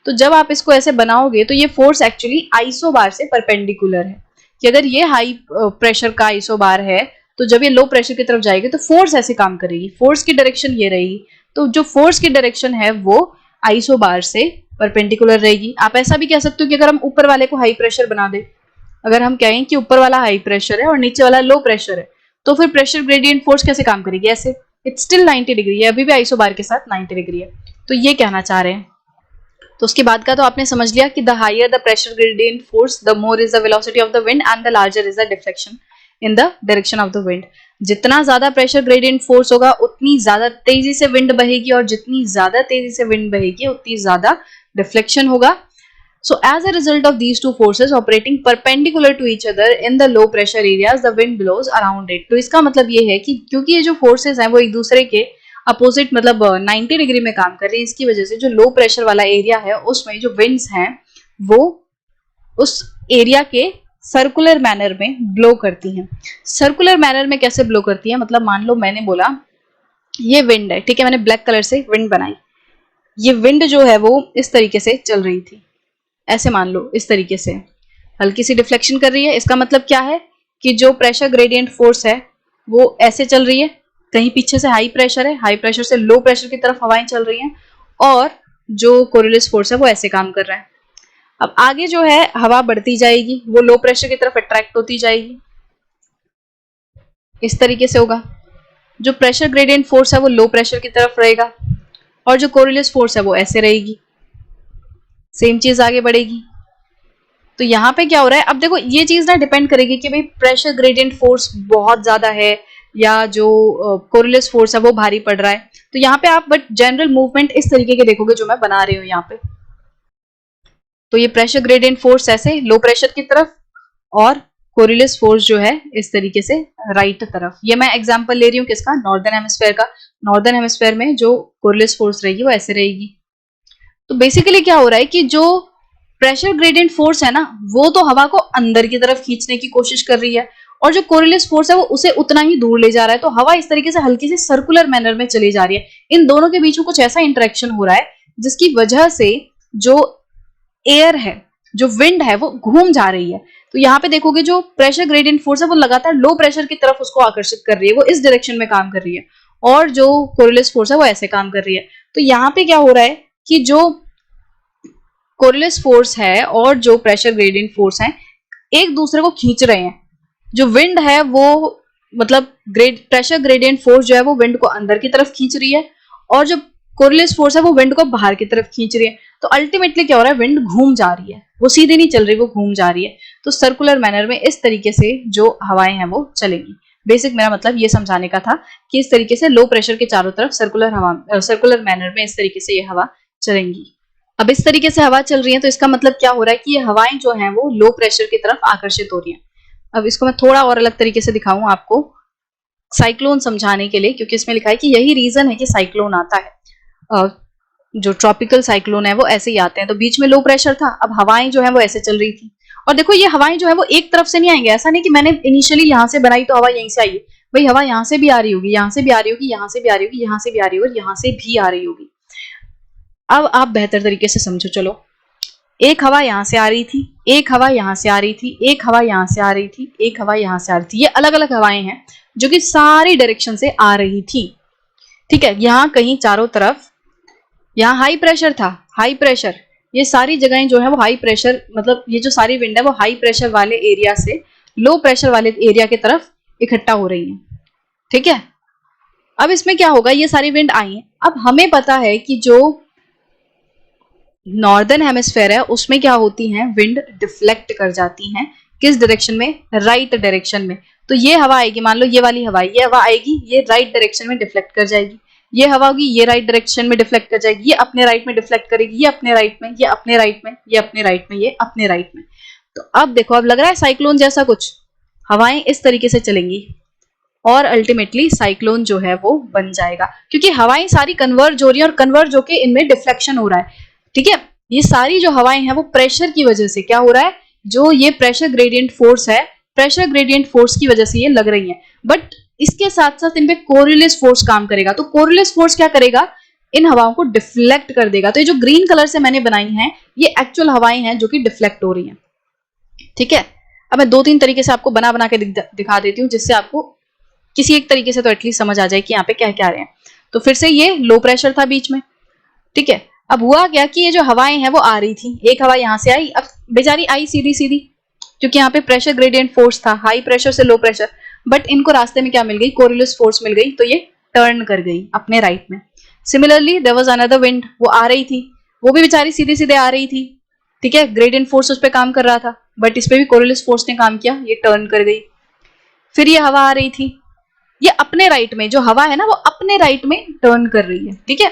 तो जब आप इसको ऐसे बनाओगे तो ये फोर्स एक्चुअली आइसोबार से परपेंडिकुलर है, कि अगर ये हाई प्रेशर का आइसोबार है, तो जब ये लो प्रेशर की तरफ जाएगी तो फोर्स ऐसे काम करेगी, फोर्स की डायरेक्शन ये रहेगी। तो जो फोर्स की डायरेक्शन है वो आइसोबार से परपेंडिकुलर रहेगी। आप ऐसा भी कह सकते हो कि अगर हम ऊपर वाले को हाई प्रेशर बना दे, अगर हम कहें कि ऊपर वाला हाई प्रेशर है और नीचे वाला लो प्रेशर है, तो फिर प्रेशर ग्रेडियंट फोर्स कैसे काम करेगी, ऐसे, इट्स स्टिल 90 डिग्री है, अभी भी आइसोबार के साथ 90 डिग्री है। तो ये कहना चाह रहे हैं। तो उसके बाद का तो आपने समझ लिया कि the higher the pressure gradient force, the more is the velocity of the wind and the larger is the deflection in the direction of the wind. जितना ज्यादा प्रेशर ग्रेडियंट फोर्स होगा, उतनी ज्यादा तेजी से विंड बहेगी, और जितनी ज्यादा तेजी से विंड बहेगी उतनी ज्यादा डिफ्लेक्शन होगा। So as a result of these two forces operating perpendicular to each other in the low pressure areas, the wind blows around it. तो इसका मतलब ये है कि क्योंकि ये जो फोर्सेस हैं वो एक दूसरे के अपोजिट मतलब 90 डिग्री में काम कर रही है, इसकी वजह से जो लो प्रेशर वाला एरिया है उसमें जो विंड्स हैं वो उस एरिया के सर्कुलर मैनर में ब्लो करती हैं। सर्कुलर मैनर में कैसे ब्लो करती है, मतलब मान लो मैंने बोला ये विंड है, ठीक है, मैंने ब्लैक कलर से विंड बनाई, ये विंड जो है वो इस तरीके से चल रही थी, ऐसे मान लो इस तरीके से हल्की सी डिफ्लेक्शन कर रही है। इसका मतलब क्या है कि जो प्रेशर ग्रेडियंट फोर्स है वो ऐसे चल रही है, कहीं पीछे से हाई प्रेशर है, हाई प्रेशर से लो प्रेशर की तरफ हवाएं चल रही हैं, और जो कोरियोलिस फोर्स है वो ऐसे काम कर रहा है। अब आगे जो है हवा बढ़ती जाएगी, वो लो प्रेशर की तरफ अट्रैक्ट होती जाएगी, इस तरीके से होगा। जो प्रेशर ग्रेडियंट फोर्स है वो लो प्रेशर की तरफ रहेगा, और जो कोरियोलिस फोर्स है वो ऐसे रहेगी, सेम चीज आगे बढ़ेगी। तो यहाँ पे क्या हो रहा है, अब देखो ये चीज ना डिपेंड करेगी कि भाई प्रेशर ग्रेडियंट फोर्स बहुत ज्यादा है या जो कोरियोलिस फोर्स है वो भारी पड़ रहा है। तो यहाँ पे आप बट जनरल मूवमेंट इस तरीके के देखोगे जो मैं बना रही हूँ यहाँ पे। तो ये प्रेशर ग्रेडियंट फोर्स ऐसे लो प्रेशर की तरफ, और कोरियोलिस फोर्स जो है इस तरीके से राइट तरफ। ये मैं एग्जांपल ले रही हूँ किसका, नॉर्दर्न हेमिस्फेयर का। नॉर्दर्न हेमिस्फेयर में जो कोरियोलिस फोर्स रहेगी वो ऐसे रहेगी। तो बेसिकली क्या हो रहा है कि जो प्रेशर ग्रेडियंट फोर्स है ना वो तो हवा को अंदर की तरफ खींचने की कोशिश कर रही है, और जो कोरियोलिस फोर्स है वो उसे उतना ही दूर ले जा रहा है। तो हवा इस तरीके से हल्की सी सर्कुलर मैनर में चली जा रही है। इन दोनों के बीच में कुछ ऐसा इंटरेक्शन हो रहा है जिसकी वजह से जो एयर है, जो विंड है, वो घूम जा रही है। तो यहाँ पे देखोगे जो प्रेशर ग्रेडियंट फोर्स है वो लगातार लो प्रेशर की तरफ उसको आकर्षित कर रही है, वो इस डायरेक्शन में काम कर रही है, और जो कोरियोलिस फोर्स है वो ऐसे काम कर रही है। तो यहाँ पे क्या हो रहा है कि जो कोरियोलिस फोर्स है और जो प्रेशर ग्रेडियंट फोर्स है एक दूसरे को खींच रहे हैं। जो विंड है वो मतलब प्रेशर ग्रेडियंट फोर्स जो है वो विंड को अंदर की तरफ खींच रही है, और जो कोरियोलिस फोर्स है वो विंड को बाहर की तरफ खींच रही है। तो अल्टीमेटली क्या हो रहा है, विंड घूम जा रही है, वो सीधे नहीं चल रही, वो घूम जा रही है। तो सर्कुलर मैनर में इस तरीके से जो हवाएं हैं वो चलेंगी। बेसिक मेरा मतलब ये समझाने का था कि इस तरीके से लो प्रेशर के चारों तरफ सर्कुलर मैनर में इस तरीके से ये हवा चलेंगी। अब इस तरीके से हवा चल रही है तो इसका मतलब क्या हो रहा है कि ये हवाएं जो हैं वो लो प्रेशर की तरफ आकर्षित हो रही हैं। अब इसको मैं थोड़ा और अलग तरीके से दिखाऊं आपको साइक्लोन समझाने के लिए, क्योंकि इसमें लिखा है कि यही रीजन है कि साइक्लोन आता है। जो ट्रॉपिकल साइक्लोन है वो ऐसे ही आते हैं। तो बीच में लो प्रेशर था, अब हवाएं जो है वो ऐसे चल रही थी, और देखो ये हवाएं जो है वो एक तरफ से नहीं आएंगे। ऐसा नहीं कि मैंने इनिशियली यहाँ से बनाई तो हवा यहीं से आई, भाई हवा यहाँ से भी आ रही होगी, यहाँ से भी आ रही होगी, यहाँ से भी आ रही होगी, यहाँ से भी आ रही होगी, यहाँ से भी आ रही होगी। अब आप बेहतर तरीके से समझो। चलो, एक हवा यहां से आ रही थी, एक हवा यहां से आ रही थी, एक हवा यहां से आ रही थी, एक हवा यहां से आ रही थी। ये अलग अलग हवाएं हैं जो कि सारी डायरेक्शन से आ रही थी। ठीक है, यहाँ कहीं चारों तरफ, यहाँ हाई प्रेशर था, हाई प्रेशर, ये सारी जगहें जो है वो हाई प्रेशर, मतलब ये जो सारी विंड है वो हाई प्रेशर वाले एरिया से लो प्रेशर वाले एरिया की तरफ इकट्ठा हो रही है। ठीक है, अब इसमें क्या होगा, ये सारी विंड आई है। अब हमें पता है कि जो नॉर्दर्न हेमिस्फेयर है उसमें क्या होती हैं, विंड डिफ्लेक्ट कर जाती हैं। किस डायरेक्शन में, राइट डायरेक्शन में। तो ये हवा आएगी, मान लो ये वाली हवा, ये हवा आएगी, ये राइट डायरेक्शन में डिफ्लेक्ट कर जाएगी। ये हवा होगी, ये राइट डायरेक्शन में डिफ्लेक्ट कर जाएगी, ये अपने राइट में डिफ्लेक्ट करेगी, ये अपने राइट में, ये अपने राइट में, ये अपने राइट में, ये अपने राइट में। तो अब देखो, अब लग रहा है साइक्लोन जैसा कुछ, हवाएं इस तरीके से चलेंगी और अल्टीमेटली साइक्लोन जो है वो बन जाएगा, क्योंकि हवाएं सारी कन्वर्ज हो रही है, और कन्वर्ज होकर इनमें डिफ्लेक्शन हो रहा है। ठीक है, ये सारी जो हवाएं हैं वो प्रेशर की वजह से क्या हो रहा है, जो ये प्रेशर ग्रेडियंट फोर्स है, प्रेशर ग्रेडियंट फोर्स की वजह से ये लग रही है। बट इसके साथ साथ इन पे कोरियोलिस फोर्स काम करेगा। तो कोरियोलिस फोर्स क्या करेगा, इन हवाओं को डिफ्लेक्ट कर देगा। तो ये जो ग्रीन कलर से मैंने बनाई हैं ये एक्चुअल हवाएं हैं जो कि डिफ्लेक्ट हो रही हैं। ठीक है, अब मैं 2-3 तरीके से आपको बना बना के दिखा देती हूँ, जिससे आपको किसी एक तरीके से तो एटलीस्ट समझ आ जाए कि यहाँ पे क्या क्या रहे हैं। तो फिर से ये लो प्रेशर था बीच में। ठीक है, अब हुआ क्या कि ये जो हवाएं हैं वो आ रही थी, एक हवा यहां से आई, अब बेचारी आई सीधी सीधी, क्योंकि यहाँ पे प्रेशर ग्रेडियंट फोर्स था, हाई प्रेशर से लो प्रेशर। बट इनको रास्ते में क्या मिल गई, कोरियोलिस फोर्स मिल गई, तो ये टर्न कर गई अपने राइट में। Similarly there was another wind, वो आ रही थी, वो भी बेचारी सीधे सीधे आ रही थी। ठीक है, ग्रेडियंट फोर्स उस पर काम कर रहा था, बट इस पे भी कोरियोलिस फोर्स ने काम किया, ये टर्न कर गई। फिर ये हवा आ रही थी, ये अपने राइट में, जो हवा है ना वो अपने राइट में टर्न कर रही है। ठीक है,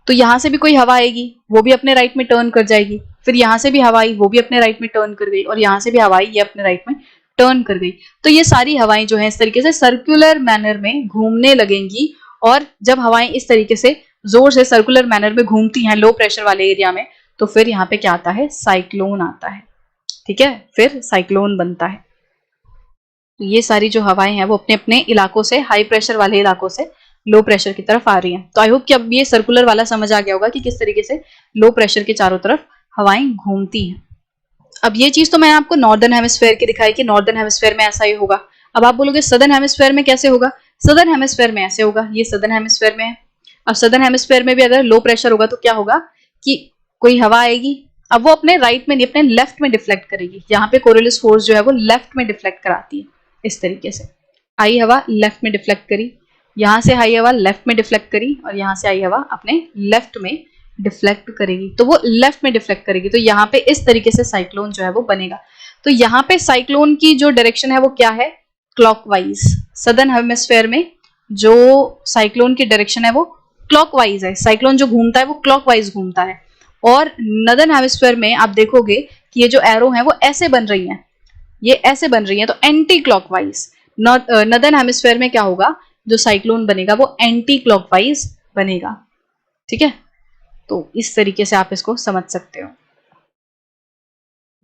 तो यहां से भी कोई हवा आएगी, वो भी अपने राइट में टर्न कर जाएगी। फिर यहां से भी हवा आई, वो भी अपने राइट में टर्न कर गई, और यहां से भी हवा आई, ये अपने राइट में टर्न कर गई। तो ये सारी हवाएं जो है इस तरीके से सर्कुलर मैनर में घूमने लगेंगी, और जब हवाएं इस तरीके से जोर से सर्कुलर मैनर में घूमती हैं लो प्रेशर वाले एरिया में, तो फिर यहाँ पे क्या आता है, साइक्लोन आता है। ठीक है, फिर साइक्लोन बनता है। तो ये सारी जो हवाएं हैं वो अपने अपने इलाकों से, हाई प्रेशर वाले इलाकों से लो प्रेशर की तरफ आ रही हैं। तो आई होप कि अब ये सर्कुलर वाला समझ आ गया होगा कि किस तरीके से लो प्रेशर के चारों तरफ हवाएं घूमती हैं। अब ये चीज तो मैंने आपको नॉर्दर्न हेमिस्फेयर की दिखाई कि नॉर्दर्न हेमिस्फेयर में ऐसा ही होगा। अब आप बोलोगे सदर्न हेमिस्फेयर में कैसे होगा? सदर्न हेमिस्फेयर में ऐसे होगा, ये सदर्न हेमिस्फेयर में है। अब सदर्न हेमिस्फेयर में भी अगर लो प्रेशर होगा तो क्या होगा कि कोई हवा आएगी, अब वो अपने राइट में नहीं अपने लेफ्ट में डिफ्लेक्ट करेगी। यहाँ पे कोरियोलिस फोर्स जो है वो लेफ्ट में डिफ्लेक्ट कराती है। इस तरीके से आई हवा लेफ्ट में डिफ्लेक्ट करी, यहाँ से आई हवा लेफ्ट में डिफ्लेक्ट करी, और यहाँ से आई हवा अपने लेफ्ट में डिफ्लेक्ट करेगी, तो वो लेफ्ट में डिफ्लेक्ट करेगी। तो यहाँ पे इस तरीके से साइक्लोन जो है वो बनेगा। तो यहाँ पे साइक्लोन की जो डायरेक्शन है वो क्या है? क्लॉकवाइज। सदर्न हेमिस्फेयर में जो साइक्लोन की डायरेक्शन है वो क्लॉकवाइज है। साइक्लोन जो घूमता है वो क्लॉकवाइज घूमता है। और नदर्न हेमिस्फेयर में आप देखोगे कि ये जो एरो है वो ऐसे बन रही हैं, ये ऐसे बन रही हैं, तो एंटी क्लॉकवाइज। नदर्न हेमिस्फेयर में क्या होगा, जो साइक्लोन बनेगा वो एंटी क्लॉकवाइज बनेगा। ठीक है, तो इस तरीके से आप इसको समझ सकते हो।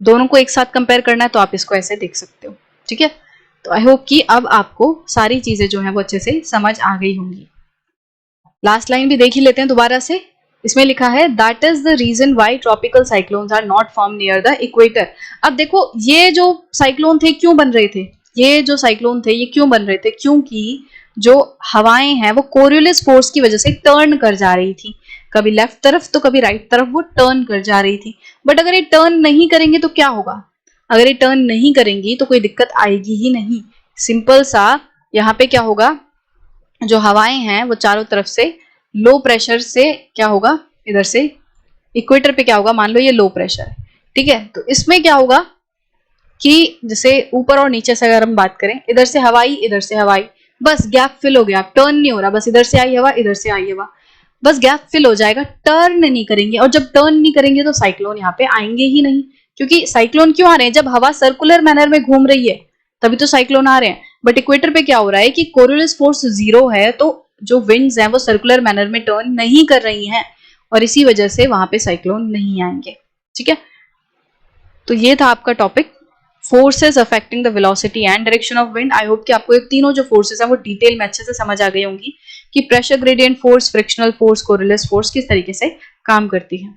दोनों को एक साथ कंपेयर करना है तो आप इसको ऐसे देख सकते हो। ठीक है, तो आई होप कि अब आपको सारी चीजें जो है वो अच्छे से समझ आ गई होंगी। लास्ट लाइन भी देख ही लेते हैं दोबारा से। इसमें लिखा है that is the reason why tropical cyclones are not form near the equator. अब देखो ये जो साइक्लोन थे क्यों बन रहे थे, ये जो साइक्लोन थे ये क्यों बन रहे थे? क्योंकि जो हवाएं हैं वो कोरियोलिस फोर्स की वजह से टर्न कर जा रही थी, कभी लेफ्ट तरफ तो कभी राइट तरफ वो टर्न कर जा रही थी। बट अगर ये टर्न नहीं करेंगे तो क्या होगा? अगर ये टर्न नहीं करेंगी तो कोई दिक्कत आएगी ही नहीं। सिंपल सा यहाँ पे क्या होगा, जो हवाएं हैं वो चारों तरफ से लो प्रेशर से क्या होगा, इधर से इक्वेटर पे क्या होगा, मान लो ये लो प्रेशर है। ठीक है, तो इसमें क्या होगा कि जैसे ऊपर और नीचे से अगर हम बात करें, इधर से हवाई इधर से हवाई, बस गैप फिल हो गया, टर्न नहीं हो रहा, बस इधर से आई हवा इधर से आई हवा, बस गैप फिल हो जाएगा, टर्न नहीं करेंगे। और जब टर्न नहीं करेंगे तो साइक्लोन यहाँ पे आएंगे ही नहीं। क्योंकि साइक्लोन क्यों आ रहे हैं? जब हवा सर्कुलर मैनर में घूम रही है तभी तो साइक्लोन आ रहे हैं। बट इक्वेटर पे क्या हो रहा है कि कोरियोलिस फोर्स जीरो है, तो जो विंड्स हैं वो सर्कुलर मैनर में टर्न नहीं कर रही हैं, और इसी वजह से वहां पे साइक्लोन नहीं आएंगे। ठीक है, तो ये था आपका topic, forces affecting the velocity and direction of wind. I hope कि आपको ये तीनों जो फोर्सेस हैं वो डिटेल में अच्छे से समझ आ गई होंगी कि pressure gradient force, frictional force, Coriolis force किस तरीके से काम करती है।